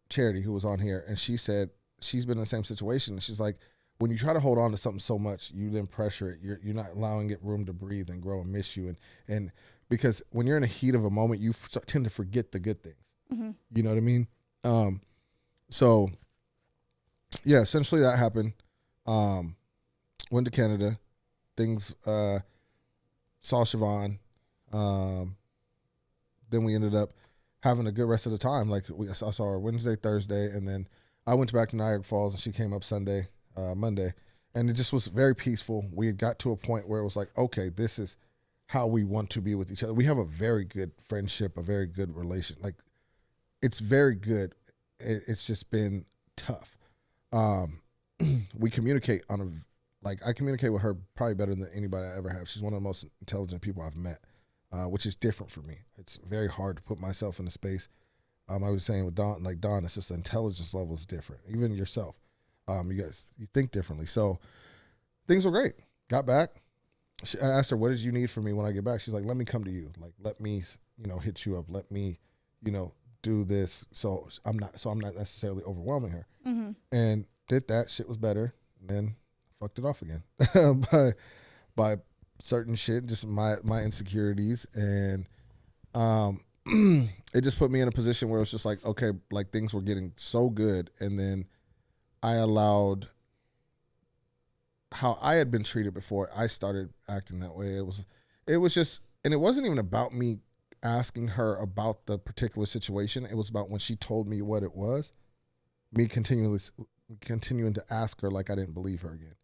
Charity, who was on here, and she said she's been in the same situation. She's like, when you try to hold on to something so much, you then pressure it. You're not allowing it room to breathe and grow and miss you. And because when you're in the heat of a moment, you tend to forget the good things. Mm-hmm. You know what I mean? So, yeah, essentially that happened. Went to Canada. Things, saw Siobhan. Then we ended up having a good rest of the time. Like I saw her Wednesday, Thursday, and then I went back to Niagara Falls, and she came up Monday, and it just was very peaceful. We had got to a point where it was like, okay, this is how we want to be with each other. We have a very good friendship, a very good relation. Like, it's very good. It's just been tough. We communicate I communicate with her probably better than anybody I ever have. She's one of the most intelligent people I've met, which is different for me. It's very hard to put myself in a space. I was saying with Dawn, it's just the intelligence level is different. Even yourself. You think differently. So things were great. Got back. I asked her, what did you need from me when I get back? She's like, let me come to you. Like, let me, hit you up. Let me, do this. So I'm not necessarily overwhelming her. Mm-hmm. And did that. Shit was better. And then fucked it off again by certain shit, just my insecurities. And it just put me in a position where it was just like, okay, like things were getting so good. And then I allowed how I had been treated before I started acting that way. It was just, and it wasn't even about me asking her about the particular situation. It was about when she told me what it was, me continuing to ask her like I didn't believe her again.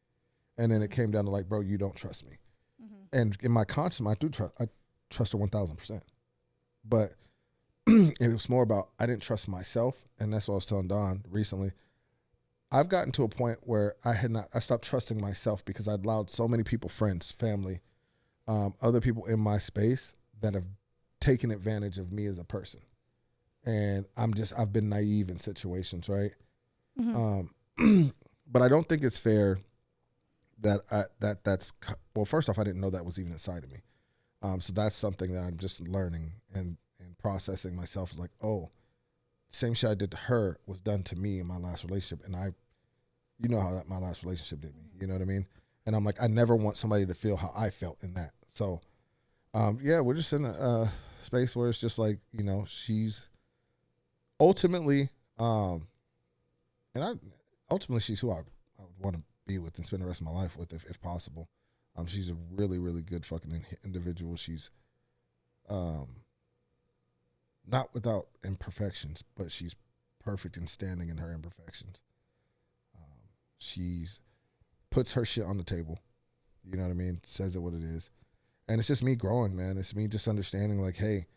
And then it came down to like, bro, you don't trust me. Mm-hmm. And in my conscience, I trust her 1,000%. But it was more about I didn't trust myself. And that's what I was telling Don recently. I've gotten to a point where I stopped trusting myself because I'd allowed so many people, friends, family, other people in my space that have taken advantage of me as a person. And I've been naive in situations, right? Mm-hmm. But I don't think it's fair that's well, first off, I didn't know that was even inside of me. So that's something that I'm just learning and processing myself is like, oh, same shit I did to her was done to me in my last relationship. And how my last relationship did me, you know what I mean? And I'm like, I never want somebody to feel how I felt in that. So, we're just in a space where it's just like, she's ultimately, she's who I would want to be with and spend the rest of my life with if possible. She's a really, really good fucking individual. She's, not without imperfections, but she's perfect in standing in her imperfections. She's puts her shit on the table. You know what I mean? Says it what it is. And it's just me growing, man. It's me just understanding like, hey,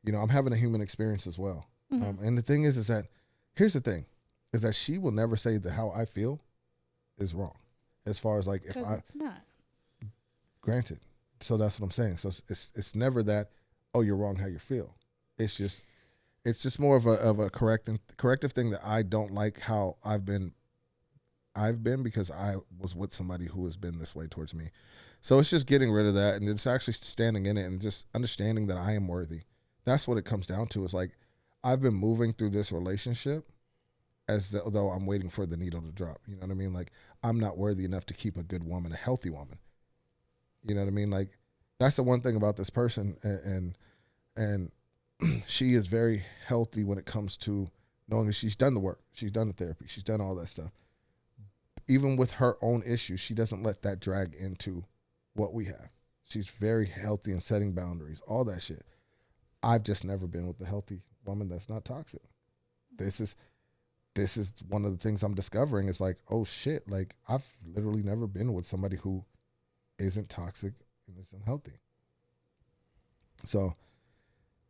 I'm having a human experience as well. Mm-hmm. And the thing is that, here's the thing, is that she will never say that how I feel is wrong. As far as like, if it's not. Granted. So that's what I'm saying. So it's never that, oh, you're wrong how you feel. It's just more of a corrective thing that I don't like how I've been because I was with somebody who has been this way towards me. So it's just getting rid of that and it's actually standing in it and just understanding that I am worthy. That's what it comes down to. Is like, I've been moving through this relationship as though I'm waiting for the needle to drop. You know what I mean? Like, I'm not worthy enough to keep a good woman, a healthy woman. You know what I mean? Like, that's the one thing about this person. And she is very healthy when it comes to knowing that she's done the work. She's done the therapy. She's done all that stuff. Even with her own issues, she doesn't let that drag into what we have. She's very healthy in setting boundaries, all that shit. I've just never been with a healthy woman that's not toxic. This is one of the things I'm discovering is like, oh shit, like I've literally never been with somebody who isn't toxic and isn't healthy. So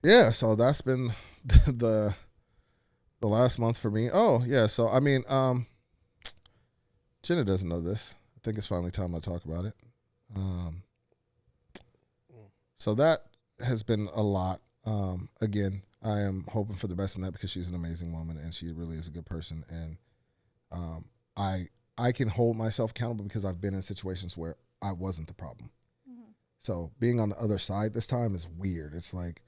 yeah, so that's been the last month for me. Oh yeah, so I mean, Jenna doesn't know this. I think it's finally time I talk about it. So that has been a lot. Again, I am hoping for the best in that because she's an amazing woman and she really is a good person. And I can hold myself accountable because I've been in situations where I wasn't the problem. Mm-hmm. So being on the other side this time is weird. It's like,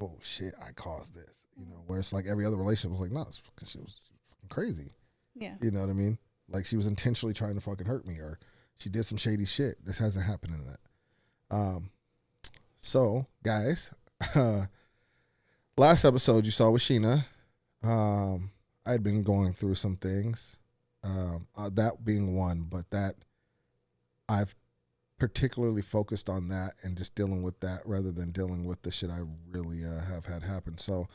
oh shit, I caused this. Where it's like every other relationship was like, no, it's because she was fucking crazy. Yeah. You know what I mean? Like she was intentionally trying to fucking hurt me or she did some shady shit. This hasn't happened in that. So guys, last episode you saw with Scheana, I had been going through some things, that being one, but that I've particularly focused on that and just dealing with that rather than dealing with the shit I really have had happen. So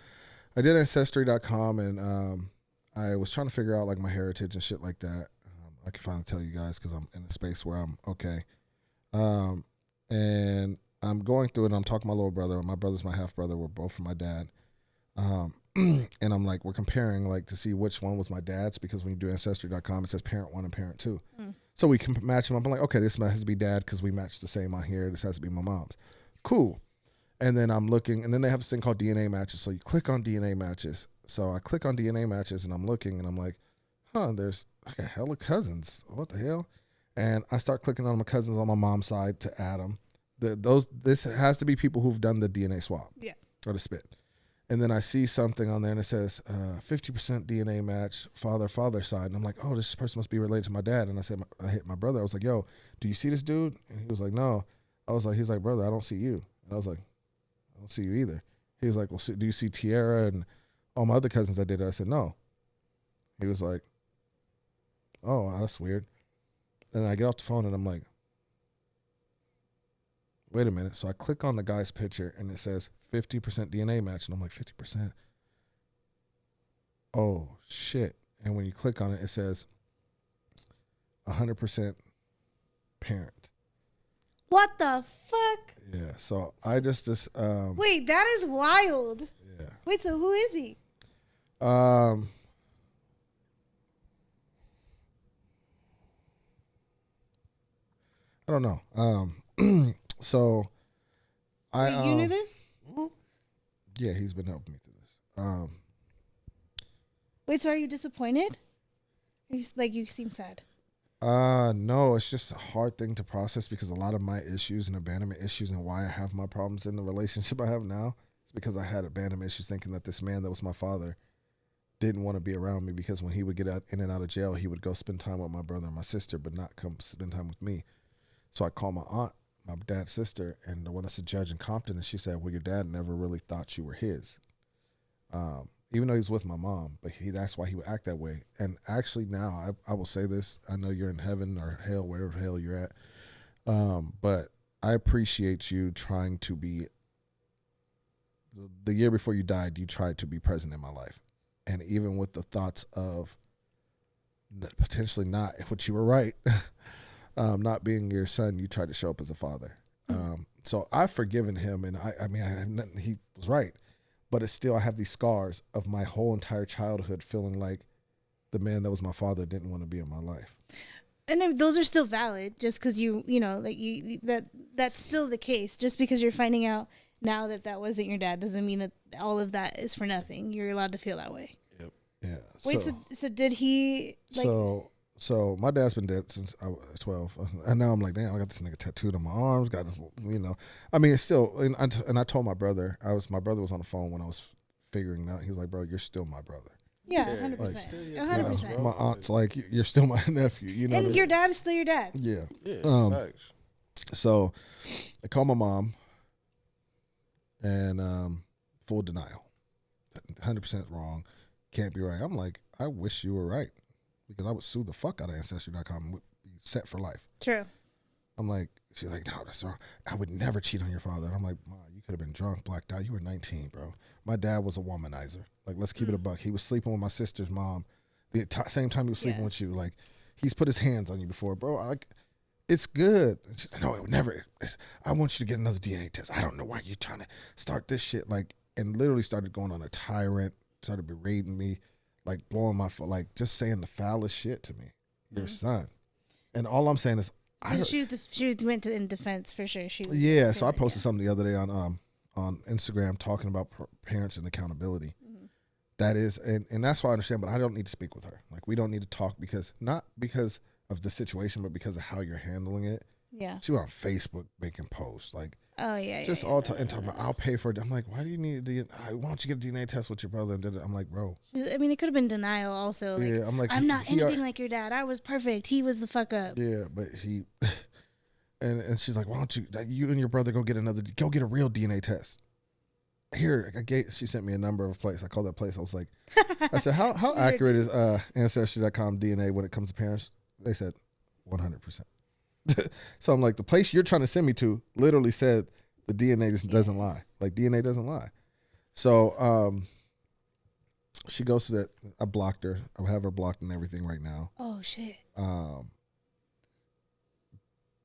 I did Ancestry.com and I was trying to figure out like my heritage and shit like that. I can finally tell you guys because I'm in a space where I'm okay. And I'm going through it and I'm talking to my little brother. My brother's my half brother. We're both from my dad. And I'm like, we're comparing like to see which one was my dad's because when you do Ancestry.com, it says parent 1 and parent 2. So we can match them up. I'm like, okay, this has to be dad because we match the same on here. This has to be my mom's. Cool. And then I'm looking, and then they have this thing called DNA matches. So you click on DNA matches. So I click on DNA matches, and I'm looking, and I'm like, huh, there's like a hella cousins. What the hell? And I start clicking on my cousins on my mom's side to add them. This has to be people who've done the DNA swab. Yeah. Or the spit. And then I see something on there and it says 50% DNA match, father side. And I'm like, oh, this person must be related to my dad. And I said, I hit my brother. I was like, yo, do you see this dude? And he was like, no. He's like, brother, I don't see you. And I was like, I don't see you either. He was like, well, do you see Tiara and all my other cousins that did it? I said, no. He was like, oh, that's weird. And I get off the phone and I'm like, wait a minute. So I click on the guy's picture and it says 50% DNA match. And I'm like, 50%? Oh, shit. And when you click on it, it says 100% parent. What the fuck? Yeah. So I just Wait, that is wild. Yeah. Wait, so who is he? I don't know. So Wait, you knew this? Yeah, he's been helping me through this. Wait, so are you disappointed? You seem sad. No, it's just a hard thing to process because a lot of my issues and abandonment issues and why I have my problems in the relationship I have now is because I had abandonment issues thinking that this man that was my father didn't want to be around me because when he would get in and out of jail, he would go spend time with my brother and my sister, but not come spend time with me. So I called my aunt, my dad's sister, and the one that's a judge in Compton, and she said, well, your dad never really thought you were his. Even though he's with my mom, but that's why he would act that way. And actually now, I will say this, I know you're in heaven or hell, wherever the hell you're at, but I appreciate you trying to be, the year before you died, you tried to be present in my life. And even with the thoughts of potentially not, what you were right, not being your son, you tried to show up as a father. So I've forgiven him, and I mean, I have nothing, he was right. But it's still, I have these scars of my whole entire childhood feeling like the man that was my father didn't want to be in my life. And then those are still valid just because that's still the case. Just because you're finding out now that wasn't your dad doesn't mean that all of that is for nothing. You're allowed to feel that way. Yep. Yeah. Wait, so did he So my dad's been dead since I was 12, and now I'm like, damn, I got this nigga tattooed on my arms. Got this, I mean, it's still. And I told my brother, my brother was on the phone when I was figuring it out. He was like, bro, you're still my brother. Yeah, 100%. 100%. My aunt's like, you're still my nephew. And your dad is still your dad. Yeah. Yeah. Facts. So I called my mom, and full denial, 100% wrong, can't be right. I'm like, I wish you were right. Because I would sue the fuck out of Ancestry.com and would be set for life. True. I'm like, she's like, no, that's wrong. I would never cheat on your father. And I'm like, Ma, you could have been drunk, blacked out. You were 19, bro. My dad was a womanizer. Like, let's keep it a buck. He was sleeping with my sister's mom the same time he was sleeping with you. Like, he's put his hands on you before, bro. It's good. No, it would never. I want you to get another DNA test. I don't know why you're trying to start this shit. Like, and literally started going on a tyrant, started berating me. Like blowing my foot, like just saying the foulest shit to me, your son, and all I'm saying is, she went in defense for sure. So I posted something the other day on Instagram talking about parents and accountability. Mm-hmm. That is, and that's why I understand, but I don't need to speak with her. Like we don't need to talk not because of the situation, but because of how you're handling it. Yeah, she went on Facebook making posts like. Oh yeah, just all talking about I'll pay for it. I'm like, why do you need a why don't you get a DNA test with your brother? And I'm like, bro. I mean, it could have been denial also. Like, yeah, I'm like, I'm not anything like your dad. I was perfect. He was the fuck up. Yeah, but he, and she's like, why don't you and your brother go get a real DNA test. Here, she sent me a number of places. I called that place. I was like, I said, how accurate is Ancestry.com DNA when it comes to parents? They said 100%. So I'm like, the place you're trying to send me to literally said the DNA just doesn't lie. Like DNA doesn't lie. So she goes to that. I blocked her. I have her blocked and everything right now. Oh shit.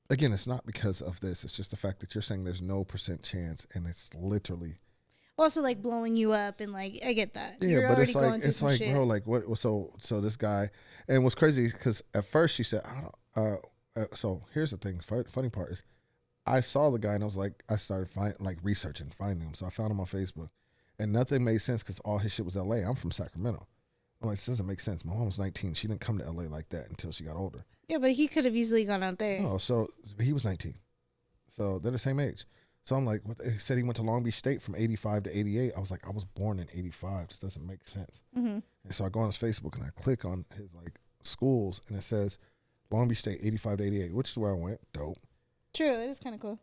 Again, it's not because of this. It's just the fact that you're saying there's no % chance, and it's literally. Also, like blowing you up, and like I get that. Yeah, you're but it's like shit. bro, like what? So this guy, and what's crazy because at first she said, I don't. So here's the thing. Funny part is, I saw the guy and I was like, I started finding him. So I found him on Facebook, and nothing made sense because all his shit was L.A. I'm from Sacramento. I'm like, this doesn't make sense. My mom was 19. She didn't come to L.A. like that until she got older. Yeah, but he could have easily gone out there. No, so he was 19. So they're the same age. So I'm like, what? He said he went to Long Beach State from 85 to 88. I was like, I was born in 85. This doesn't make sense. Mm-hmm. And so I go on his Facebook and I click on his like schools and it says Long Beach State 85 to 88, which is where I went. Dope. True, that is kind of cool.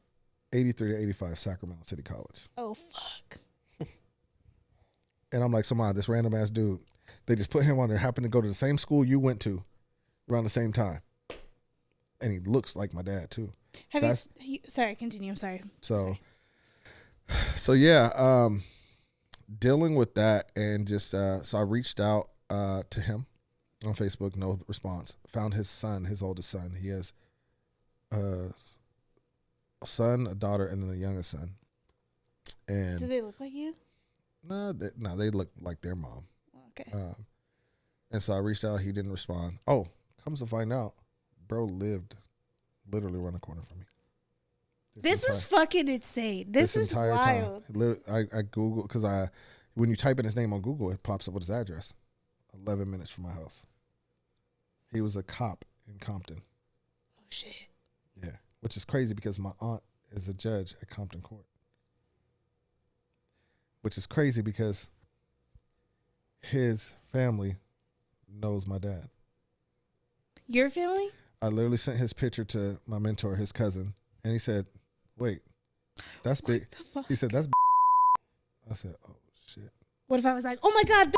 83 to 85, Sacramento City College. Oh, fuck. And I'm like, Samad, this random ass dude, they just put him on there, happened to go to the same school you went to around the same time. And he looks like my dad too. Sorry, continue. I'm sorry. So yeah, dealing with that and just, so I reached out to him on Facebook, no response. Found his son, his oldest son. He has a son, a daughter, and then a youngest son. And do they look like you? No, they look like their mom. Okay. And so I reached out. He didn't respond. Oh, comes to find out, bro lived literally around the corner from me. This is fucking insane. This is wild. I Google, because when you type in his name on Google, it pops up with his address. 11 minutes from my house. He was a cop in Compton. Oh, shit. Yeah, which is crazy because my aunt is a judge at Compton Court. Which is crazy because his family knows my dad. Your family? I literally sent his picture to my mentor, his cousin, and he said, wait, that's big. He said, that's I said, oh, shit. What if I was like, oh, my God,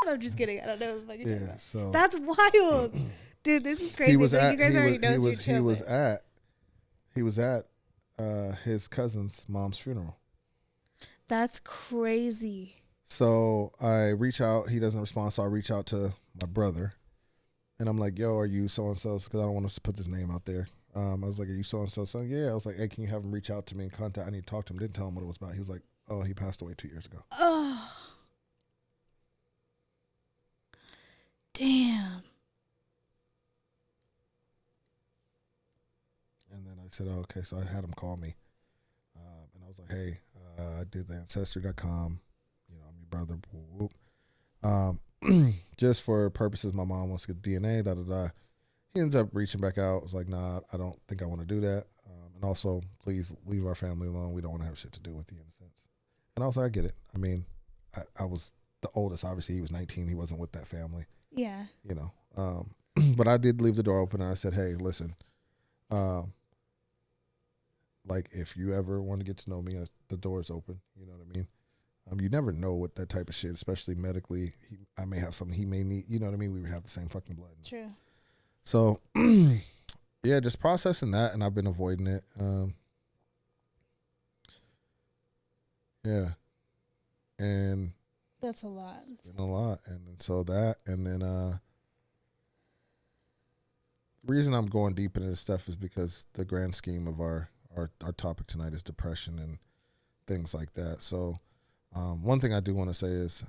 I'm just kidding. I don't know what the fuck yeah, so that's wild. Dude, this is crazy. You guys already know you're chilling. He was at his cousin's mom's funeral. That's crazy. So I reach out. He doesn't respond. So I reach out to my brother. And I'm like, yo, are you so-and-so? Because I don't want to put this name out there. I was like, are you so-and-so? So yeah. I was like, hey, can you have him reach out to me in contact? I need to talk to him. Didn't tell him what it was about. He was like, oh, he passed away 2 years ago. Oh. Damn. And then I said, oh, okay. So I had him call me. And I was like, hey, I did the Ancestry.com. You know, I'm your brother. Whoop, whoop. Just for purposes, my mom wants to get DNA, da, da, da. He ends up reaching back out. I was like, nah, I don't think I want to do that. And also, please leave our family alone. We don't want to have shit to do with you in a sense. And I was like, I get it. I mean, I was the oldest. Obviously, he was 19. He wasn't with that family. Yeah. You know. But I did leave the door open, and I said, hey, listen, like, if you ever want to get to know me, the door is open. You know what I mean? You never know what that type of shit, especially medically. I may have something he may need. You know what I mean? We have the same fucking blood. True. So, yeah, just processing that, and I've been avoiding it. Yeah. And that's a lot. Been a lot. And so that, and then the reason I'm going deep into this stuff is because the grand scheme of our topic tonight is depression and things like that. So one thing I do want to say is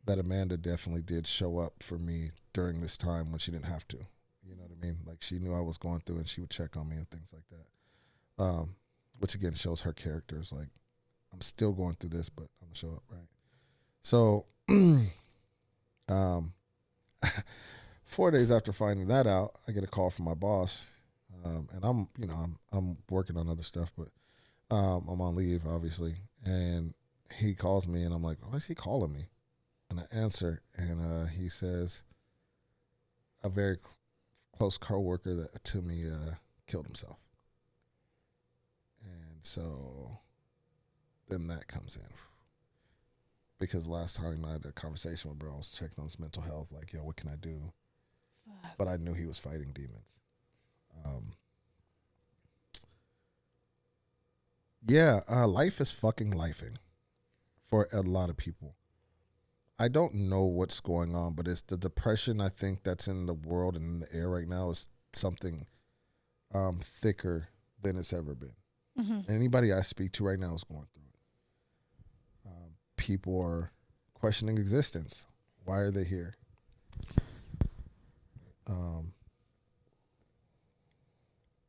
that Amanda definitely did show up for me during this time when she didn't have to. You know what I mean? Like, she knew I was going through and she would check on me and things like that. Which again shows her characters. Like, I'm still going through this, but I'm gonna show up, right? So 4 days after finding that out, I get a call from my boss. And I'm working on other stuff, but I'm on leave, obviously. And he calls me, and I'm like, why is he calling me? And I answer, and he says, a very close coworker to me killed himself. And so then that comes in. Because last time I had a conversation with bro, I was checking on his mental health, like, yo, what can I do? Fuck. But I knew he was fighting demons. Life is fucking lifing for a lot of people. I don't know what's going on, but it's the depression, I think, that's in the world and in the air right now is something thicker than it's ever been. Mm-hmm. Anybody I speak to right now is going through it. People are questioning existence. Why are they here?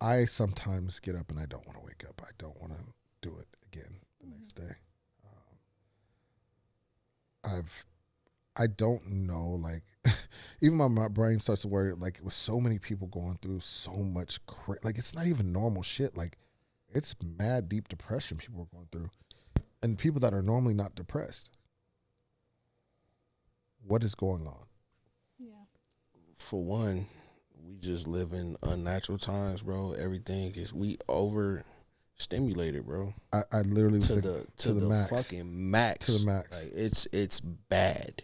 I sometimes get up and I don't want to wake up. I don't want to do it again the next day. I don't know. Like, even my brain starts to worry. Like, with so many people going through so much, like it's not even normal shit. Like, it's mad deep depression people are going through, and people that are normally not depressed. What is going on? Yeah. For one, we just live in unnatural times, bro. Everything is we overstimulated, bro. I literally was To thinking, the max. fucking max. To the max. Like it's bad.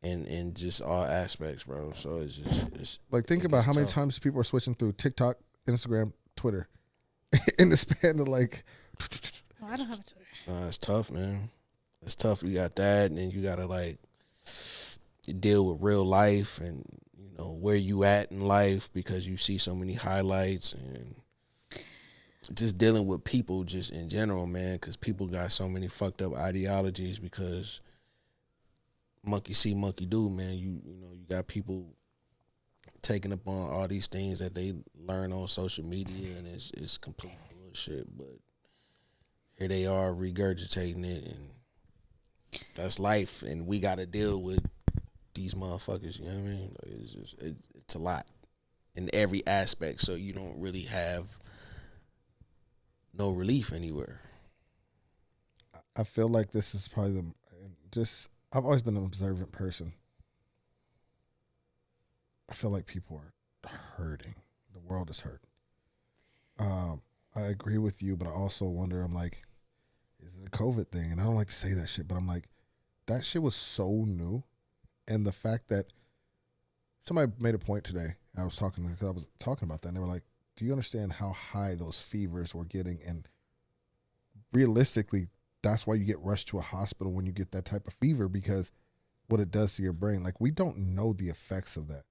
In just all aspects, bro. So it's like, think about how many times people are switching through TikTok, Instagram, Twitter in the span of like. Oh, I don't have a Twitter. It's tough, man. It's tough. You got that, and then you gotta like deal with real life and where you at in life because you see so many highlights and just dealing with people just in general, man. Because people got so many fucked up ideologies because monkey see, monkey do, man. You got people taking up on all these things that they learn on social media, and it's complete bullshit. But here they are regurgitating it, and that's life. And we got to deal with these motherfuckers. You know what I mean? Like, it's a lot in every aspect. So you don't really have no relief anywhere. I feel like this is probably I've always been an observant person. I feel like people are hurting. The world is hurt. I agree with you, but I also wonder, I'm like, is it a COVID thing? And I don't like to say that shit, but I'm like, that shit was so new. And the fact that somebody made a point today, I was talking about that, and they were like, do you understand how high those fevers were getting? And realistically, that's why you get rushed to a hospital when you get that type of fever, because what it does to your brain. Like, we don't know the effects of that.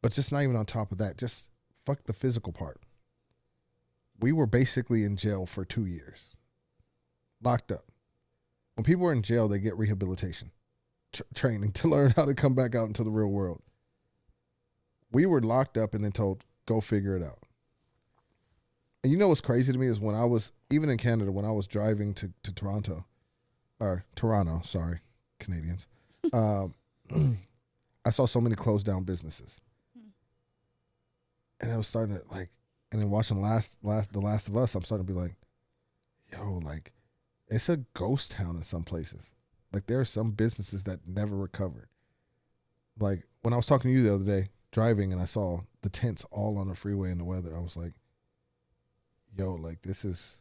But just not even on top of that, just fuck the physical part. We were basically in jail for 2 years. Locked up. When people are in jail, they get rehabilitation, training to learn how to come back out into the real world. We were locked up and then told, go figure it out. And you know what's crazy to me is when I was, even in Canada, when I was driving to Toronto, sorry, Canadians, I saw so many closed down businesses. And I was starting to like, and then watching The Last of Us, I'm starting to be like, yo, like, it's a ghost town in some places. Like, there are some businesses that never recovered. Like, when I was talking to you the other day, driving, and I saw the tents all on the freeway in the weather, I was like, yo, like, this is,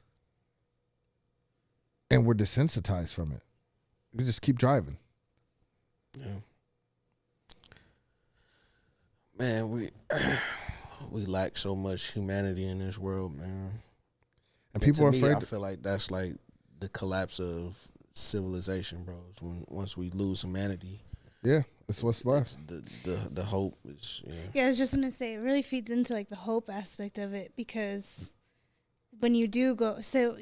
and we're desensitized from it. We just keep driving. Yeah. Man, we lack so much humanity in this world, man. And people are afraid. I feel like that's like the collapse of civilization, bro. Once we lose humanity. Yeah, that's what's left. The hope is. Yeah, I was just gonna say it really feeds into like the hope aspect of it, because when you do go, so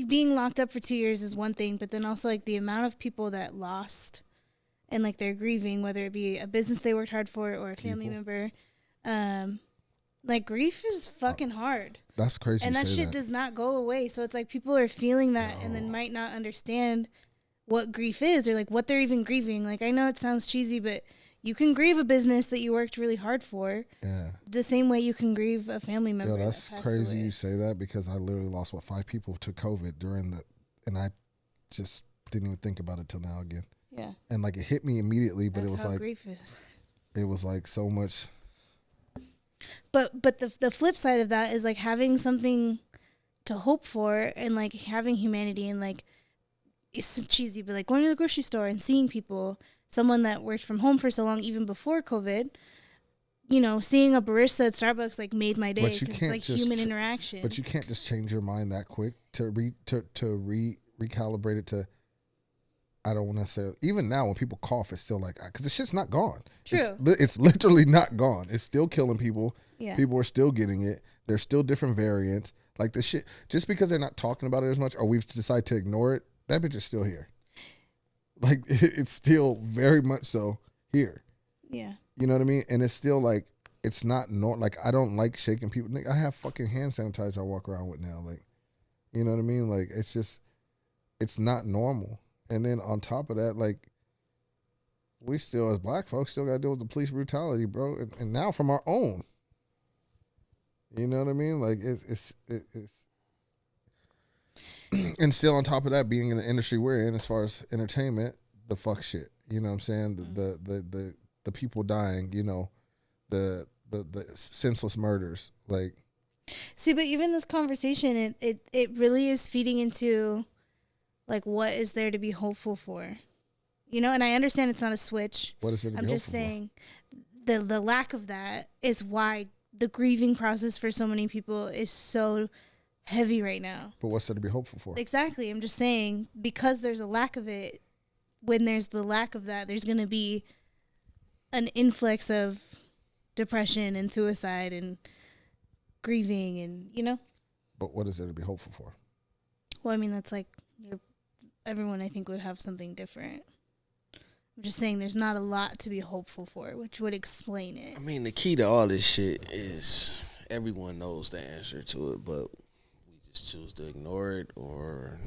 being locked up for 2 years is one thing, but then also like the amount of people that lost and like they're grieving, whether it be a business they worked hard for or a family member. Like, grief is fucking hard. That's crazy. And that shit does not go away. So it's like people are feeling that and then might not understand what grief is or like what they're even grieving. Like, I know it sounds cheesy, but you can grieve a business that you worked really hard for. Yeah. The same way you can grieve a family member. Yo, that's crazy you say that, because I literally lost 5 people to COVID and I just didn't even think about it till now again. Yeah. And like, it hit me immediately, but that's it was how like grief is. It was like so much. But the flip side of that is like having something to hope for and like having humanity, and like, it's cheesy, but like going to the grocery store and seeing people, someone that worked from home for so long, even before COVID, seeing a barista at Starbucks like made my day, because it's like human interaction. But you can't just change your mind that quick to recalibrate it to. I don't want to say, even now when people cough, it's still like, because the shit's not gone. True. It's literally not gone. It's still killing people. Yeah. People are still getting it. There's still different variants. Like, the shit, just because they're not talking about it as much or we've decided to ignore it, that bitch is still here. Like, it's still very much so here. Yeah. You know what I mean? And it's still like, it's not like, I don't like shaking people. I have fucking hand sanitizer I walk around with now. Like, you know what I mean? Like, it's just, it's not normal. And then on top of that, like, we still, as black folks, still got to deal with the police brutality, bro. And now from our own. You know what I mean? Like, it's and still on top of that, being in the industry we're in, as far as entertainment, the fuck shit. You know what I'm saying? The people dying, you know, the senseless murders. Like, see, but even this conversation, it really is feeding into, like, what is there to be hopeful for? You know, and I understand it's not a switch. What is it to be I'm just hopeful saying the lack of that is why the grieving process for so many people is so heavy right now. But what's there to be hopeful for? Exactly. I'm just saying, because there's a lack of it, when there's the lack of that, there's going to be an influx of depression and suicide and grieving and, you know? But what is there to be hopeful for? Well, I mean, that's like, everyone I think would have something different. I'm just saying there's not a lot to be hopeful for, which would explain it. I mean, the key to all this shit is everyone knows the answer to it, but we just choose to ignore it, or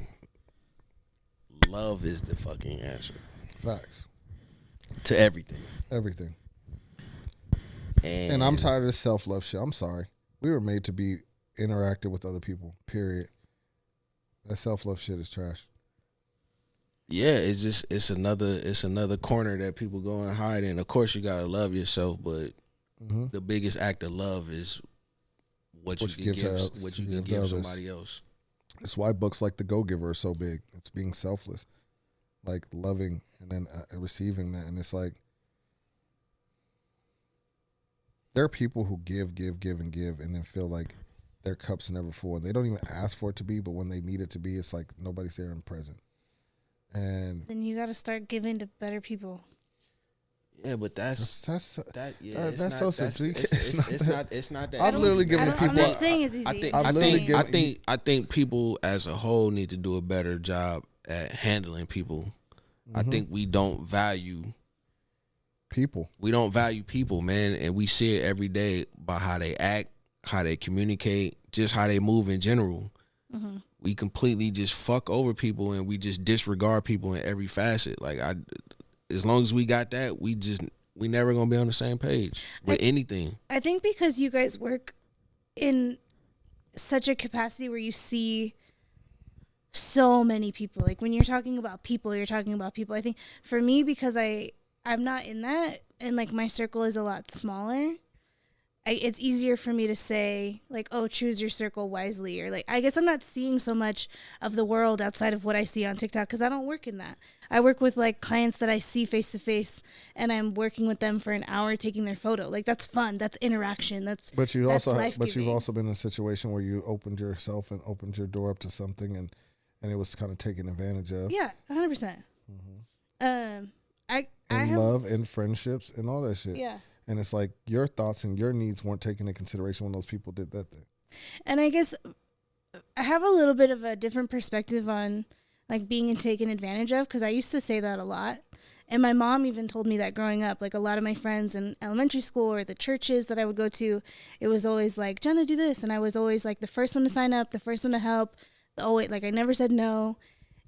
love is the fucking answer. Facts. To everything. Everything. And I'm tired of this self-love shit. I'm sorry. We were made to be interactive with other people, period. That self-love shit is trash. Yeah, it's another corner that people go and hide in. Of course, you gotta love yourself, but the biggest act of love is what you can give somebody else. That's why books like The Go-Giver are so big. It's being selfless, like loving and then receiving that. And it's like, there are people who give, and then feel like their cup's never full. And they don't even ask for it to be, but when they need it to be, it's like nobody's there and present. And then you got to start giving to better people. Yeah, but it's not that. I'm literally giving people. I'm not saying it's easy. I think people as a whole need to do a better job at handling people. I think we don't value people. We don't value people, man, and we see it every day by how they act, how they communicate, just how they move in general. We completely just fuck over people, and we just disregard people in every facet. Like, as long as we got that, we never gonna be on the same page with anything. I think because you guys work in such a capacity where you see so many people. Like, when you're talking about people, you're talking about people. I think for me, because I'm not in that, and like my circle is a lot smaller, it's easier for me to say, like, oh, choose your circle wisely, or like, I guess I'm not seeing so much of the world outside of what I see on TikTok, because I don't work in that. I work with like clients that I see face to face, and I'm working with them for an hour taking their photo. Like, that's fun. That's interaction. But you've also been in a situation where you opened yourself and opened your door up to something, and it was kind of taken advantage of. Yeah, 100%. I have love and friendships and all that shit. Yeah. And it's like your thoughts and your needs weren't taken into consideration when those people did that thing. And I guess I have a little bit of a different perspective on like being taken advantage of, because I used to say that a lot. And my mom even told me that growing up. Like, a lot of my friends in elementary school or the churches that I would go to, it was always like, Jenna, do this. And I was always like the first one to sign up, the first one to help. Like, I never said no.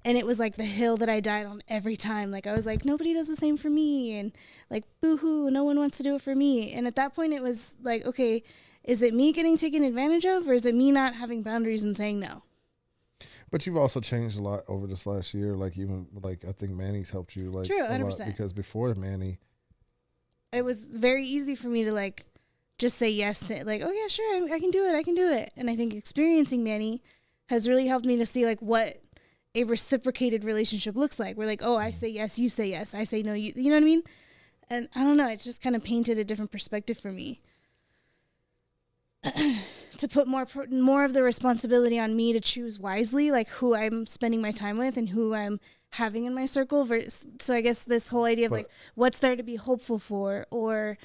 And it was like the hill that I died on every time. Like, I was like, nobody does the same for me. And like, boo-hoo, no one wants to do it for me. And at that point, it was like, okay, is it me getting taken advantage of, or is it me not having boundaries and saying no? But you've also changed a lot over this last year. Like, even like, I think Manny's helped you like True, 100%. a lot, because before Manny, it was very easy for me to like just say yes to like, oh yeah, sure, I can do it. And I think experiencing Manny has really helped me to see like what a reciprocated relationship looks like. We're like, oh, I say yes, you say yes. I say no, you know what I mean? And I don't know, it's just kind of painted a different perspective for me. To put more of the responsibility on me to choose wisely, like who I'm spending my time with and who I'm having in my circle. So I guess this whole idea of like, what's there to be hopeful for, or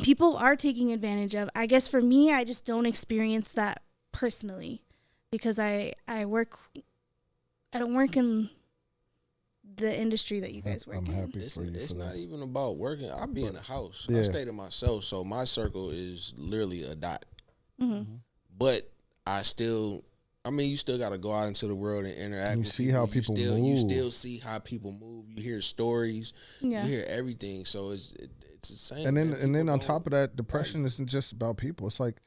people are taking advantage of. I guess for me, I just don't experience that personally, because I don't work in the industry that you guys work in. Happy for you. It's not even about working. I be in the house. Yeah. I stay to myself, so my circle is literally a dot. But I still I mean, you still got to go out into the world and interact. You with see how people you move. You still see how people move. You hear stories. Yeah. You hear everything. So it's the same. And then man. and then People on don't- top of that, depression isn't just about people. It's like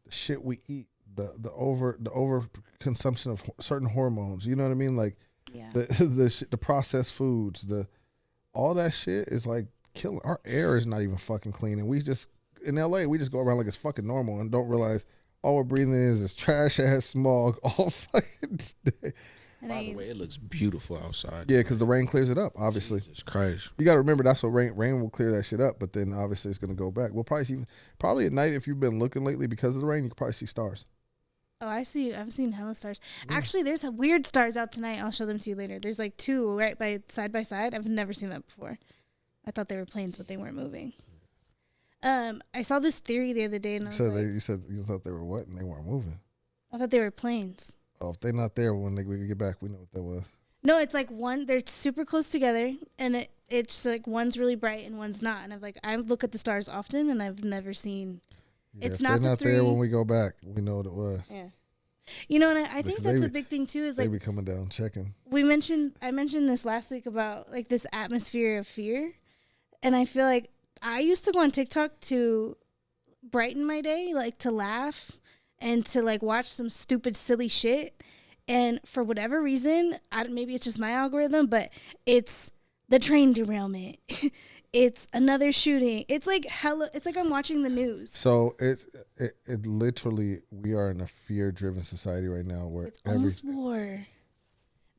the shit we eat, the over consumption of certain hormones. You know what I mean? Like Yeah. the processed foods, all that shit is like killing. Our air is not even fucking clean, and we just in LA we just go around like it's fucking normal and don't realize all we're breathing is trash ass smog all fucking day. And By the way, it looks beautiful outside. Yeah, because the rain clears it up. Obviously, Jesus Christ. you got to remember that's what rain will clear that shit up. But then obviously it's gonna go back. We'll probably at night if you've been looking lately because of the rain, you can probably see stars. Oh, I've seen hella stars. Actually, there's weird stars out tonight. I'll show them to you later. There's like two right side by side. I've never seen that before. I thought they were planes, but they weren't moving. I saw this theory the other day, and I was So like, you said you thought they were what and they weren't moving. I thought they were planes. Oh, if they're not there when we get back, we know what that was. No, it's like they're super close together, and it's like one's really bright and one's not. And I look at the stars often, and I've never seen. Yeah, It's if not they're the not three. there when we go back, we know what it was. Yeah, you know, and I think Because that's they a big thing too. Is They like be coming down checking. I mentioned this last week about like this atmosphere of fear, and I feel like I used to go on TikTok to brighten my day, like to laugh and to like watch some stupid silly shit. And for whatever reason, maybe it's just my algorithm, but it's the train derailment. It's another shooting. It's like it's like I'm watching the news. So it literally, we are in a fear-driven society right now where It's almost war.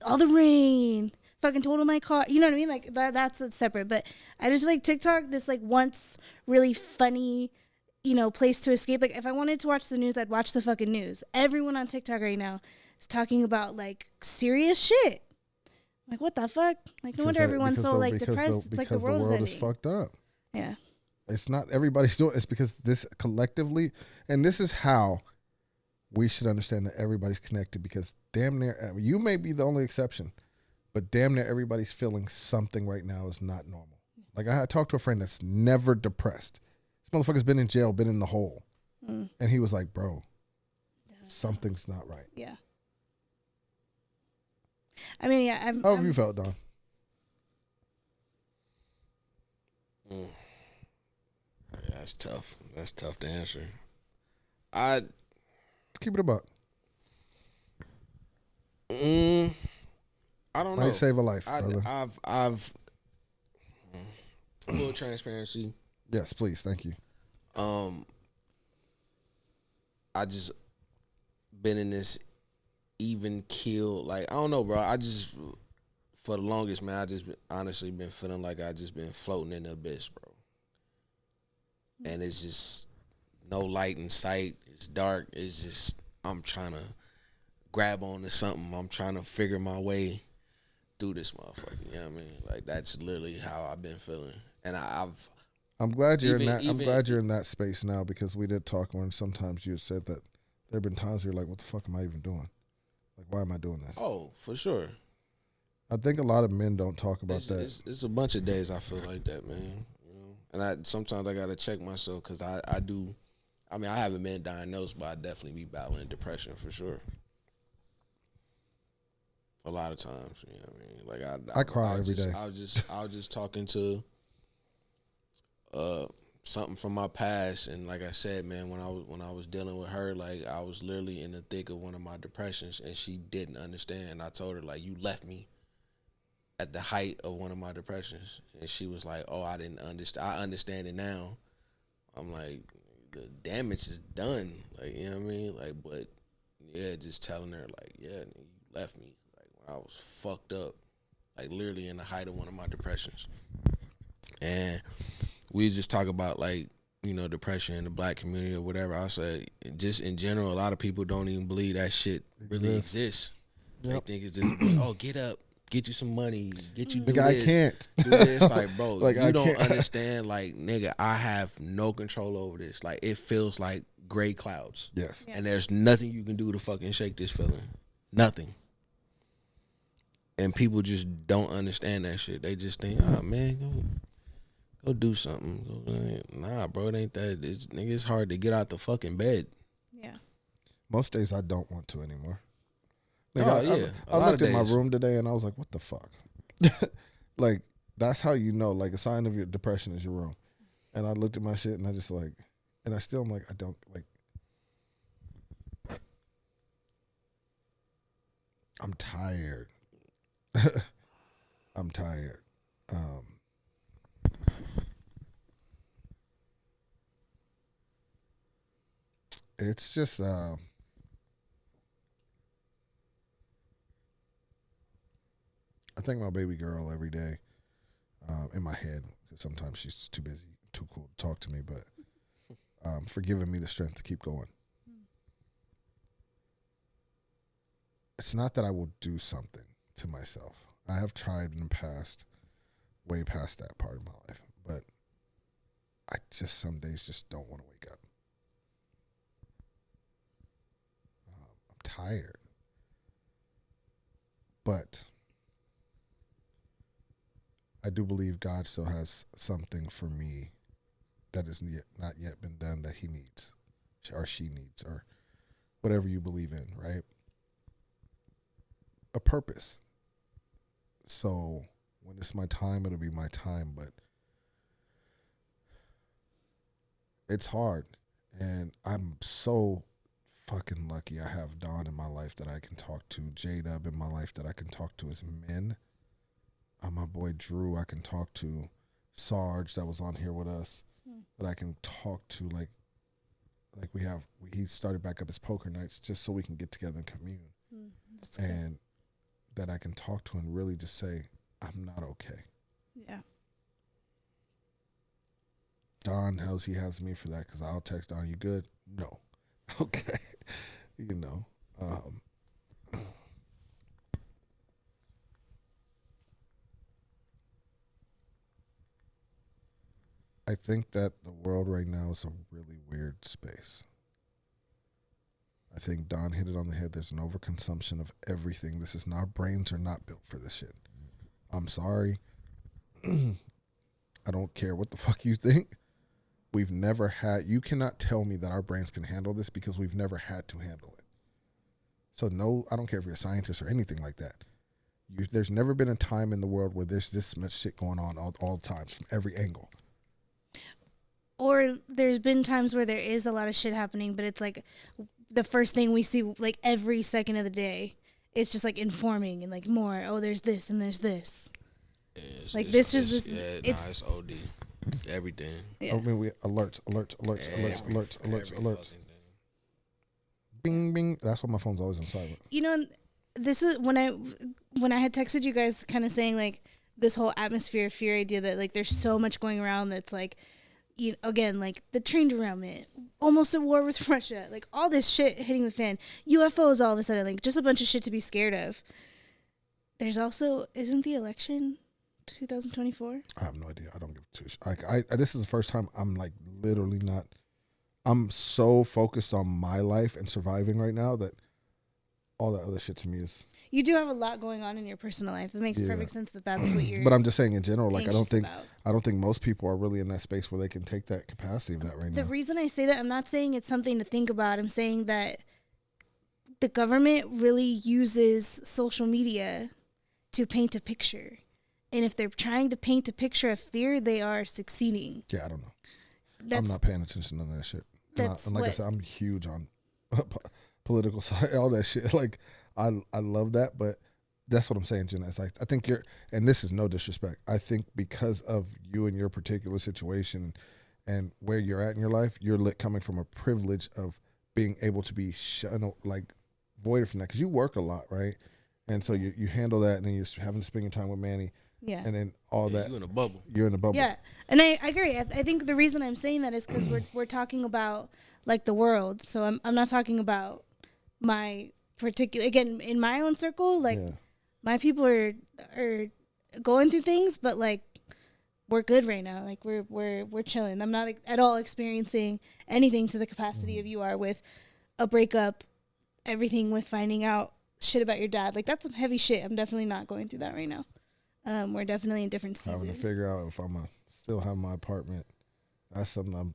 All the rain. Fucking totaled my car. You know what I mean? Like that's separate. But I just like TikTok, this like once really funny, place to escape. Like if I wanted to watch the news, I'd watch the fucking news. Everyone on TikTok right now is talking about like serious shit. Like what the fuck? Like no wonder everyone's so like depressed. It's like the world is ending. fucked up. Yeah. It's not everybody's doing it. It's because this collectively, and this is how we should understand that everybody's connected, because damn near, you may be the only exception, but damn near everybody's feeling something right now is not normal. Like I talked to a friend that's never depressed. This motherfucker's been in jail, been in the hole. And he was like, bro, something's not right. Yeah. I mean, yeah. How have you felt, Don? Yeah, that's tough. That's tough to answer. Keep it about. I don't know. Might save a life, brother. I've full transparency. Yes, please. Thank you. I just been in this even keel. Like I don't know, bro. I just for the longest, man, I just honestly been feeling like I just been floating in the abyss, bro. And it's just no light in sight. It's dark. It's just I'm trying to grab onto something. I'm trying to figure my way through this motherfucker. You know what I mean? Like that's literally how I've been feeling. And I'm glad you're even- in that. I'm even- glad you're in that space now, because we did talk when sometimes you said that there have been times where you're like, what the fuck am I even doing? Like, why am I doing this? oh, for sure. I think a lot of men don't talk about that. It's a bunch of days I feel like that, man. You know, and sometimes I gotta check myself because I do. I mean, I haven't been diagnosed, but I definitely be battling depression for sure. A lot of times, you know what I mean. Like I cry every day. I was just talking to something from my past, and like I said, man, when I was dealing with her, like I was literally in the thick of one of my depressions, and she didn't understand. I told her like, you left me at the height of one of my depressions, and she was like, oh, I didn't understand. I understand it now. I'm like, the damage is done. Like, you know what I mean? Like, but yeah, just telling her like, yeah, you left me like when I was fucked up, like literally in the height of one of my depressions. And we just talk about like, you know, depression in the black community or whatever. I said, just in general, a lot of people don't even believe that shit really exists. Yep. They think it's just, oh, get up, get you some money, get you do Nigga, this. I can't. Do this. Like, bro, Like, you I don't can't. understand. Like, nigga, I have no control over this. Like, it feels like gray clouds. Yes. Yeah. And there's nothing you can do to fucking shake this feeling. Nothing. And people just don't understand that shit. They just think, oh, man, go do something. Nah, bro, it ain't that. It's hard to get out the fucking bed. Yeah. Most days I don't want to anymore. I looked at my room today and I was like, what the fuck? Like, that's how you know, like, a sign of your depression is your room. And I looked at my shit and I just like, and I still am like, I don't, like, I'm tired. I'm tired. It's just, I think my baby girl every day, in my head, because sometimes she's too busy, too cool to talk to me, but for giving me the strength to keep going. It's not that I will do something to myself. I have tried in the past, way past that part of my life, but I just some days just don't want to wake up. I'm tired. But I do believe God still has something for me that is not yet been done that he needs, or she needs, or whatever you believe in, right? A purpose. So when it's my time, it'll be my time, but it's hard. And I'm so fucking lucky I have Dawn in my life that I can talk to, J-Dub in my life that I can talk to as men. My boy Drew I can talk to, Sarge that was on here with us that I can talk to, like he started back up his poker nights just so we can get together and commune. And that I can talk to and really just say, I'm not okay. Yeah. Don, how's he has me for that? Because I'll text Don, you good? No. Okay. You know. I think that the world right now is a really weird space. I think Don hit it on the head. There's an overconsumption of everything. Our brains are not built for this shit. I'm sorry. I don't care what the fuck you think. You cannot tell me that our brains can handle this because we've never had to handle it. So no, I don't care if you're a scientist or anything like that. There's never been a time in the world where there's this much shit going on all the times from every angle. Or there's been times where there is a lot of shit happening, but it's like the first thing we see, like, every second of the day. It's just like informing and like more. Oh, there's this and there's this. It's it's OD. Everything. Yeah. I mean, we alerts. Bing, bing. That's why my phone's always on silent. You know, this is when I had texted you guys, kind of saying like this whole atmosphere of fear idea that like there's so much going around that's like, you know, again, like the train derailment, almost at war with Russia, like all this shit hitting the fan, UFOs all of a sudden, like just a bunch of shit to be scared of. There's also, isn't the election 2024? I have no idea. I don't give a two. This is the first time I'm like literally not. I'm so focused on my life and surviving right now that all that other shit to me is. You do have a lot going on in your personal life. It makes perfect sense that that's what you're. But I'm just saying in general, like I don't think about. most people are really in that space where they can take that capacity of that right now. The reason I say that, I'm not saying it's something to think about. I'm saying that the government really uses social media to paint a picture. And if they're trying to paint a picture of fear, they are succeeding. Yeah, I don't know. I'm not paying attention to none of that shit. And like I said, I'm huge on political side, all that shit. Like, I love that, but that's what I'm saying, Jenna. It's like, I think and this is no disrespect, I think because of you and your particular situation and where you're at in your life, you're coming from a privilege of being able to be voided from that, because you work a lot, right? And so you handle that, and then you're having to spend your time with Manny. Yeah. And then all that. You're in a bubble. You're in a bubble. Yeah. And I agree. I think the reason I'm saying that is because we're talking about like the world. So I'm not talking about my particular, again, in my own circle, like my people are going through things, but like we're good right now. Like we're chilling. I'm not at all experiencing anything to the capacity of you are with a breakup, everything with finding out shit about your dad. Like that's some heavy shit. I'm definitely not going through that right now. We're definitely in different seasons. Having to figure out if I'm still have my apartment. That's something I'm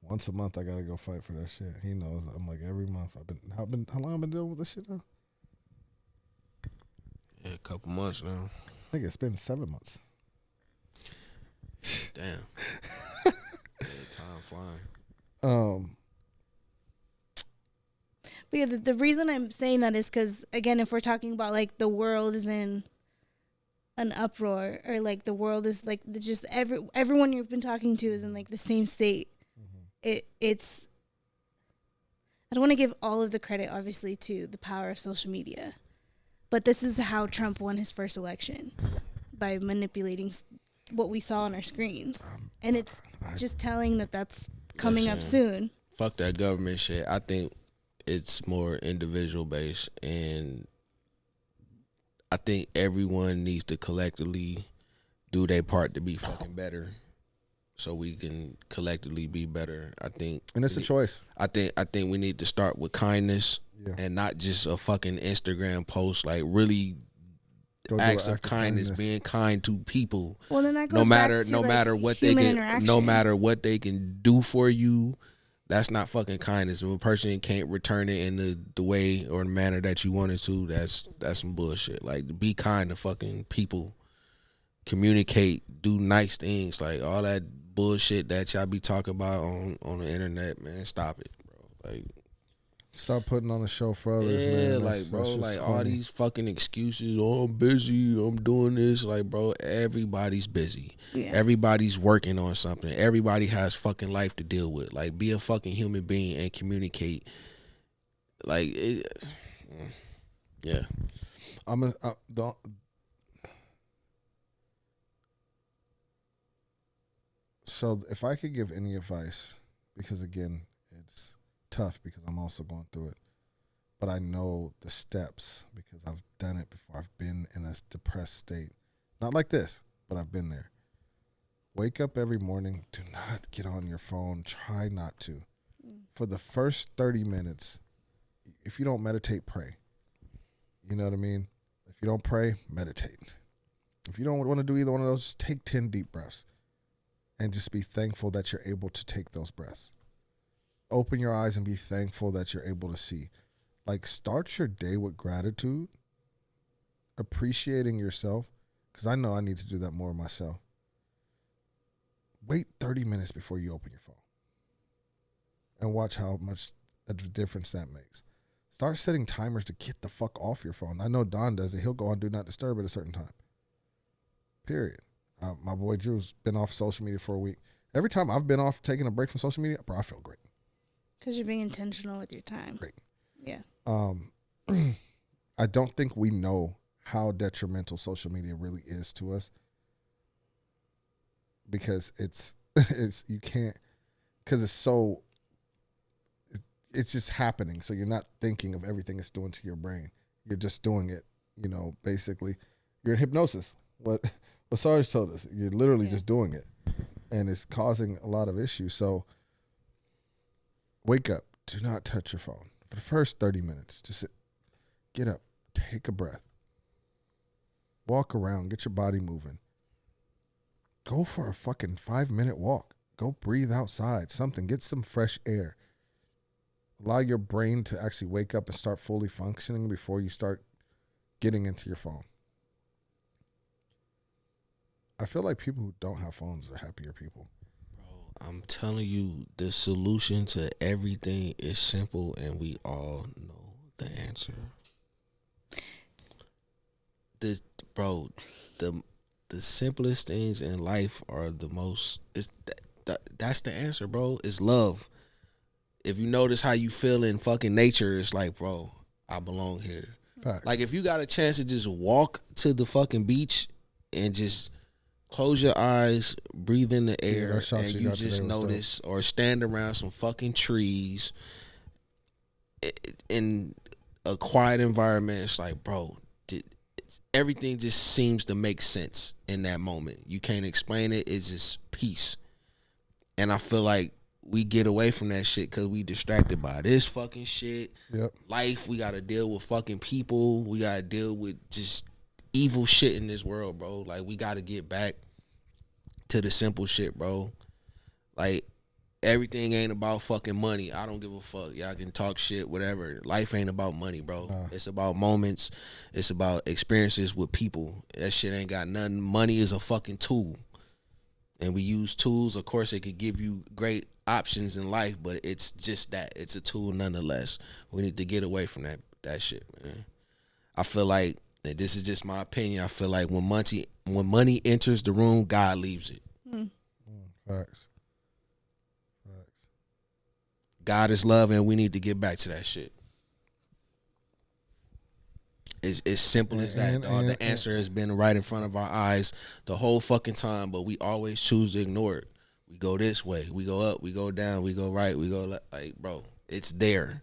Once a month, I gotta go fight for that shit. He knows. I'm like every month. How long I've been dealing with this shit now? Yeah, a couple months now. I think it's been 7 months. Damn. Yeah, time flying. But yeah, the reason I'm saying that is because, again, if we're talking about like the world is in an uproar, or like the world is like just everyone you've been talking to is in like the same state. It's I don't want to give all of the credit, obviously, to the power of social media, but this is how Trump won his first election, by manipulating what we saw on our screens, and it's just telling that that's coming up soon. Fuck that government shit. I think it's more individual based, and I think everyone needs to collectively do their part to be fucking better, so we can collectively be better. I think, and it's a choice. I think we need to start with kindness, and not just a fucking Instagram post. Like really, acts of kindness, being kind to people. Well, then that goes no matter what they can, no matter what they can do for you. That's not fucking kindness. If a person can't return it in the way or the manner that you wanted to, that's some bullshit. Like, be kind to fucking people. Communicate. Do nice things. Like, all that bullshit that y'all be talking about on the internet, man, stop it, bro. Like, stop putting on a show for others, man. Yeah, like, bro, like, all these fucking excuses. Oh, I'm busy. I'm doing this. Like, bro, everybody's busy. Yeah. Everybody's working on something. Everybody has fucking life to deal with. Like, be a fucking human being and communicate. Like, yeah. So if I could give any advice, because again, it's tough because I'm also going through it, but I know the steps because I've done it before. I've been in a depressed state. Not like this, but I've been there. Wake up every morning. Do not get on your phone. Try not to. For the first 30 minutes, if you don't meditate, pray. You know what I mean? If you don't pray, meditate. If you don't want to do either one of those, just take 10 deep breaths and just be thankful that you're able to take those breaths. Open your eyes and be thankful that you're able to see. Like, start your day with gratitude, appreciating yourself, because I know I need to do that more myself. Wait 30 minutes before you open your phone and watch how much a difference that makes. Start setting timers to get the fuck off your phone. I know Don does it. He'll go on Do Not Disturb at a certain time. Period. My boy Drew's been off social media for a week. Every time I've been off taking a break from social media, bro, I feel great. Because you're being intentional with your time. Great. Yeah. I don't think we know how detrimental social media really is to us, because it's you can't, because it's just happening. So you're not thinking of everything it's doing to your brain. You're just doing it, basically. You're in hypnosis. What Sarge told us, you're literally just doing it, and it's causing a lot of issues. So wake up. Do not touch your phone for the first 30 minutes. Just get up, take a breath, walk around, get your body moving. Go for a fucking 5-minute walk. Go breathe outside, something. Get some fresh air. Allow your brain to actually wake up and start fully functioning before you start getting into your phone. I feel like people who don't have phones are happier people. Bro, I'm telling you, the solution to everything is simple, and we all know the answer. The simplest things in life are the most. That's the answer, bro. It's love. If you notice how you feel in fucking nature, it's like, bro, I belong here. Fact. Like, if you got a chance to just walk to the fucking beach and just close your eyes, breathe in the air, and you just notice, or stand around some fucking trees in a quiet environment, it's like, bro, everything just seems to make sense in that moment. You can't explain it. It's just peace. And I feel like we get away from that shit because we distracted by this fucking shit. Yep. Life, we got to deal with fucking people. We got to deal with just evil shit in this world, bro. Like, we got to get back to the simple shit, bro. Like, Everything ain't about fucking money. I don't give a fuck. Y'all can talk shit, whatever. Life ain't about money, bro. It's about moments. It's about experiences with people. That shit ain't got nothing. Money is a fucking tool. And we use tools. Of course, it could give you great options in life, but it's just that. It's a tool nonetheless. We need to get away from that shit, man. I feel like, and this is just my opinion, I feel like when money enters the room, God leaves it. Facts. God is love, and we need to get back to that shit. It's simple as that, dog. The answer has been right in front of our eyes the whole fucking time, but we always choose to ignore it. We go this way, we go up, we go down, we go right, we go left. Like, bro, it's there.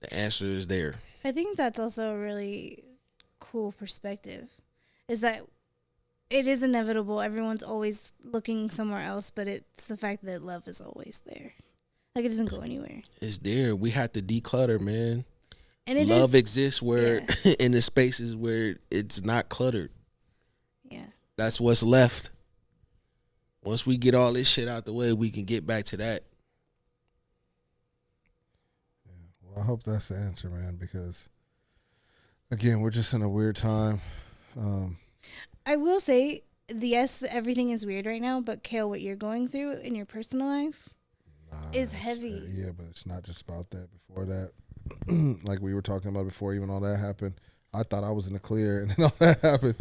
The answer is there. I think that's also a really cool perspective, is that it is inevitable. Everyone's always looking somewhere else, but it's the fact that love is always there. Like, it doesn't go anywhere. It's there. We have to declutter, man. And love exists where in the spaces where it's not cluttered. Yeah. That's what's left. Once we get all this shit out the way, we can get back to that. Yeah. Well, I hope that's the answer, man, because again, we're just in a weird time. I will say, yes, everything is weird right now, but Kale, what you're going through in your personal life is heavy. Yeah, but it's not just about that. Before that, like we were talking about before, even all that happened, I thought I was in the clear, and then all that happened.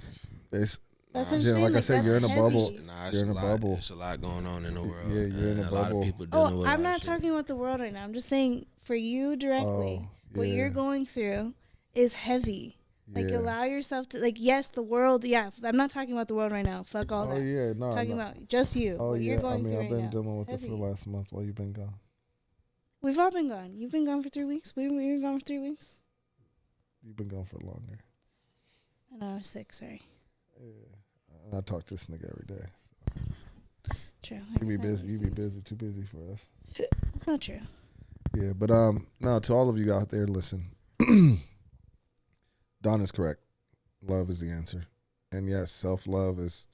That's what I'm saying. Like I said, you're in a bubble. You're in a bubble. There's a lot going on in the world. Yeah, you're in a bubble. lot of people dealing with. I'm not talking about the world right now. I'm just saying for you directly, what you're going through is heavy. Like, allow yourself to, like, yes, the world, I'm not talking about the world right now. Fuck all that. Oh, yeah, no. Talking about just you. Oh, what you're going through I've been dealing with heavy. it for the last month while you've been gone. We've all been gone. You've been gone for 3 weeks. We were gone for 3 weeks. You've been gone for longer. I know, I was sick, sorry. Yeah. I talk to this nigga every day. So. True. You be busy. You be busy. Too busy for us. That's not true. Yeah, but no, to all of you out there, listen. Don is correct. Love is the answer. And yes, self-love is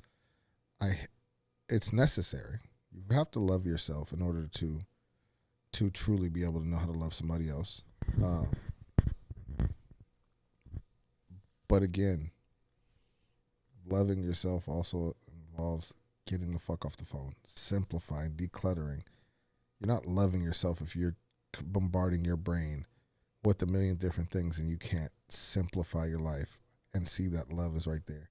it's necessary. You have to love yourself in order to truly be able to know how to love somebody else. But again, loving yourself also involves getting the fuck off the phone, simplifying, decluttering. You're not loving yourself if you're bombarding your brain with a million different things and you can't simplify your life and see that love is right there.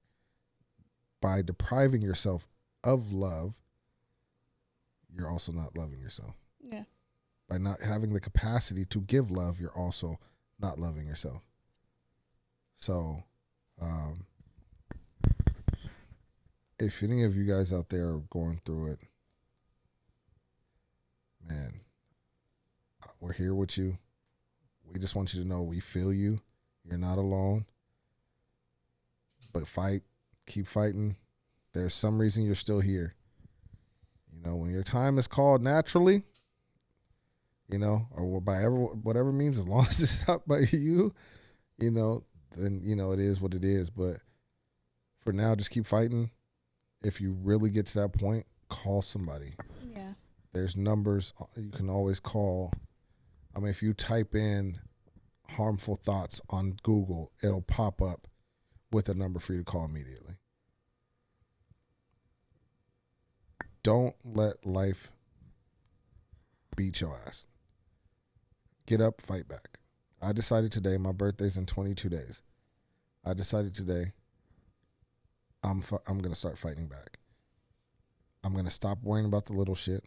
By depriving yourself of love, you're also not loving yourself. Yeah. By not having the capacity to give love, you're also not loving yourself. So, if any of you guys out there are going through it, man, we're here with you. We just want you to know we feel you. You're not alone. But fight. Keep fighting. There's some reason you're still here. You know, when your time is called naturally, you know, or by whatever means, as long as it's not by you, you know, then, you know, it is what it is. But for now, just keep fighting. If you really get to that point, call somebody. Yeah. There's numbers you can always call. I mean, if you type in harmful thoughts on Google, it'll pop up with a number for you to call immediately. Don't let life beat your ass. Get up, fight back. I decided today, my birthday's in 22 days. I decided today I'm going to start fighting back. I'm going to stop worrying about the little shit.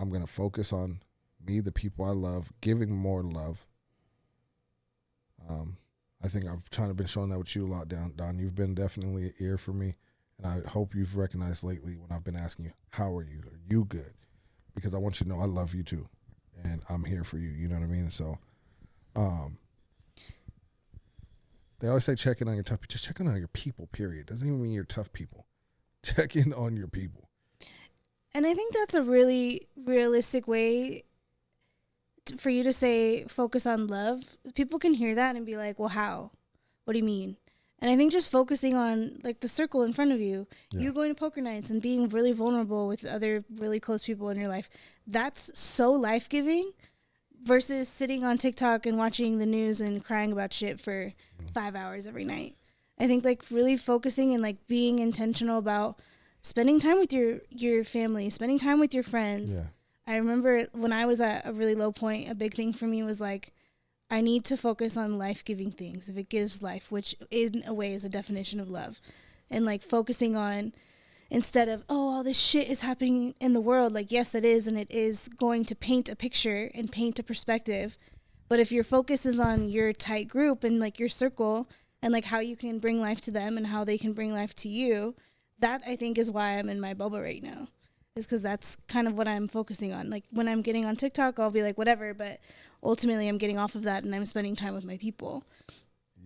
I'm going to focus on me, the people I love, giving more love. I think I've kind of been showing that with you a lot, Don. You've been definitely an ear for me, and I hope you've recognized lately when I've been asking you, how are you? Are you good? Because I want you to know I love you too, and I'm here for you. You know what I mean? So, they always say check in on your tough. Just check in on your people. Period. Doesn't even mean you're tough people. Check in on your people. And I think that's a really realistic way for you to say focus on love. People can hear that and be like, well, how? What do you mean? And I think just focusing on like the circle in front of you, Yeah. you going to poker nights and being really vulnerable with other really close people in your life, that's so life-giving versus sitting on TikTok and watching the news and crying about shit for 5 hours every night. I think like really focusing and like being intentional about spending time with your family, spending time with your friends. Yeah. I remember when I was at a really low point, a big thing for me was like, I need to focus on life-giving things. If it gives life, which in a way is a definition of love, and like focusing on, instead of, oh, all this shit is happening in the world. Like, yes, that is, and it is going to paint a picture and paint a perspective. But if your focus is on your tight group and like your circle and like how you can bring life to them and how they can bring life to you, that I think is why I'm in my bubble right now. Is because that's kind of what I'm focusing on. Like when I'm getting on TikTok, I'll be like, whatever, but ultimately I'm getting off of that and I'm spending time with my people.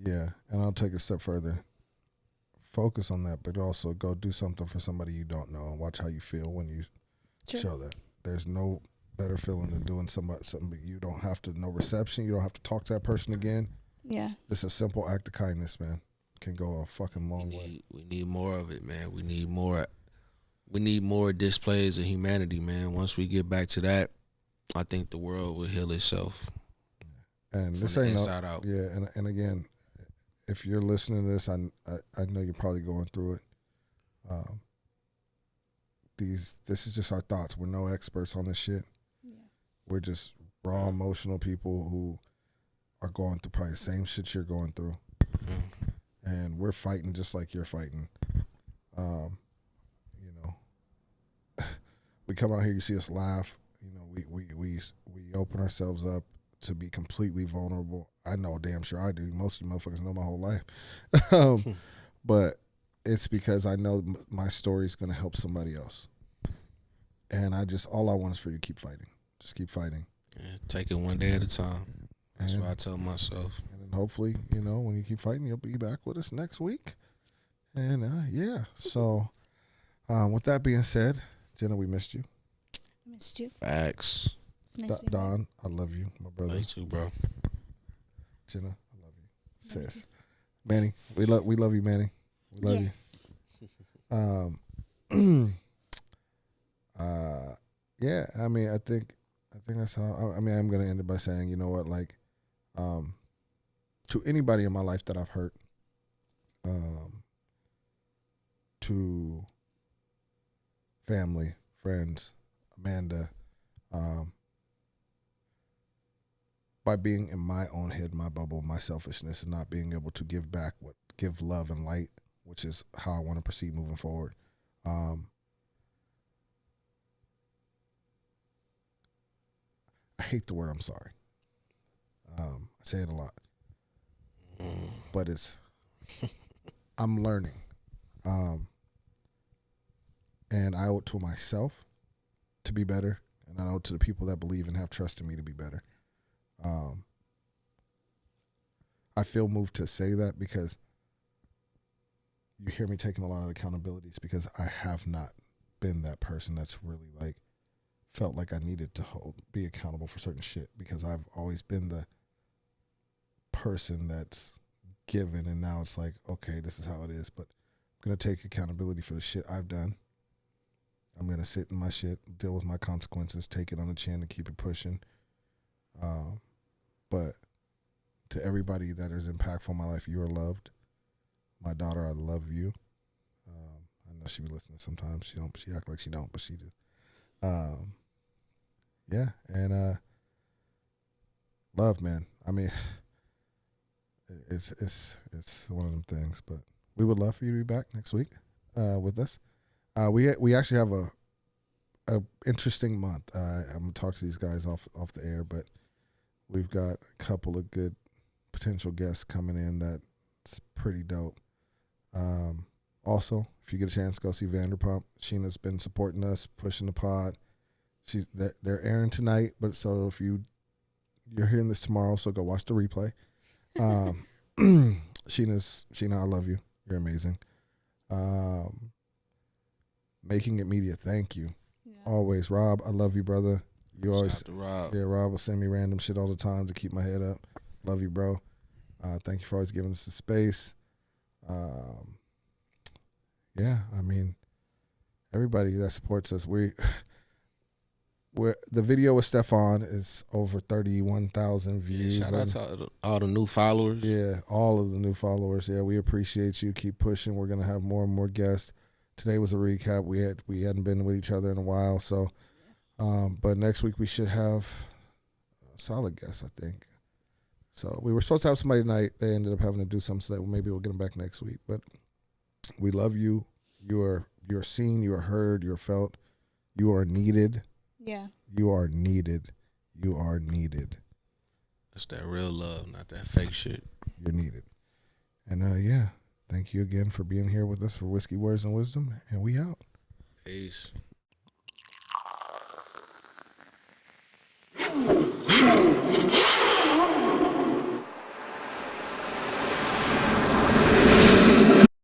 Yeah, and I'll take a step further. Focus on that, but also go do something for somebody you don't know and watch how you feel when you show that. There's no better feeling than doing something you don't have to, no reception, you don't have to talk to that person again. Yeah. Just a simple act of kindness, man, can go a fucking long way. We need more of it, man. We need more displays of humanity, man. Once we get back to that, I think the world will heal itself. And this ain't inside out. Yeah, and again, if you're listening to this, I know you're probably going through it. This is just our thoughts. We're no experts on this shit. Yeah. We're just raw emotional people who are going through probably the same shit you're going through. Mm-hmm. And we're fighting just like you're fighting. You know, we come out here, you see us laugh. You know, we open ourselves up to be completely vulnerable. I know damn sure I do. Most of you motherfuckers know my whole life. But it's because I know my story is going to help somebody else. And all I want is for you to keep fighting. Just keep fighting. Yeah, take it one day at a time. That's what I tell myself. And then hopefully, you know, when you keep fighting, you'll be back with us next week. And yeah. So with that being said, Jenna, we missed you. Missed you. Facts. Nice Don, I love you, my brother. Me too, bro. Jenna, I love you. Sis. Manny, we love you, Manny. We love you. Yeah, I mean, I think that's how. I mean, I'm gonna end it by saying, you know what, like, to anybody in my life that I've hurt, to family, friends, Amanda, by being in my own head, my bubble, my selfishness, and not being able to give back give love and light, which is how I want to proceed moving forward. I hate the word I'm sorry. I say it a lot. But I'm learning. And I owe it to myself to be better, and I owe it to the people that believe and have trust in me to be better. I feel moved to say that because you hear me taking a lot of accountabilities because I have not been that person that's really like felt like I needed to be accountable for certain shit because I've always been the person that's given, and now it's like, okay, this is how it is, but I'm going to take accountability for the shit I've done. I'm going to sit in my shit, deal with my consequences, take it on the chin and keep it pushing. But to everybody that is impactful in my life, you are loved. My daughter, I love you. I know she be listening sometimes. She act like she don't, but she do. Yeah, and love, man. I mean, it's one of them things. But we would love for you to be back next week with us. We actually have a interesting month. I'm gonna talk to these guys off the air, but we've got a couple of good potential guests coming in that's pretty dope. Also, if you get a chance, go see Vanderpump. Scheana's been supporting us, pushing the pod. They're airing tonight, but so if you're hearing this tomorrow, so go watch the replay. Scheana, I love you. You're amazing. Making It Media, thank you. Yeah. Always. Rob, I love you, brother. You always, Rob. Yeah, Rob will send me random shit all the time to keep my head up. Love you, bro. Thank you for always giving us the space. Yeah, I mean, everybody that supports us, the video with Stefan is over 31,000 views. Shout out to all the new followers. Yeah, all of the new followers. Yeah, we appreciate you. Keep pushing. We're gonna have more and more guests. Today was a recap. We hadn't been with each other in a while, so but next week we should have a solid guest, I think. So we were supposed to have somebody tonight. They ended up having to do something, so that maybe we'll get them back next week. But we love you. You're seen. You are heard. You're felt. You are needed. Yeah. You are needed. You are needed. That's that real love, not that fake shit. You're needed. And yeah, thank you again for being here with us for Whiskey Words and Wisdom. And we out. Peace.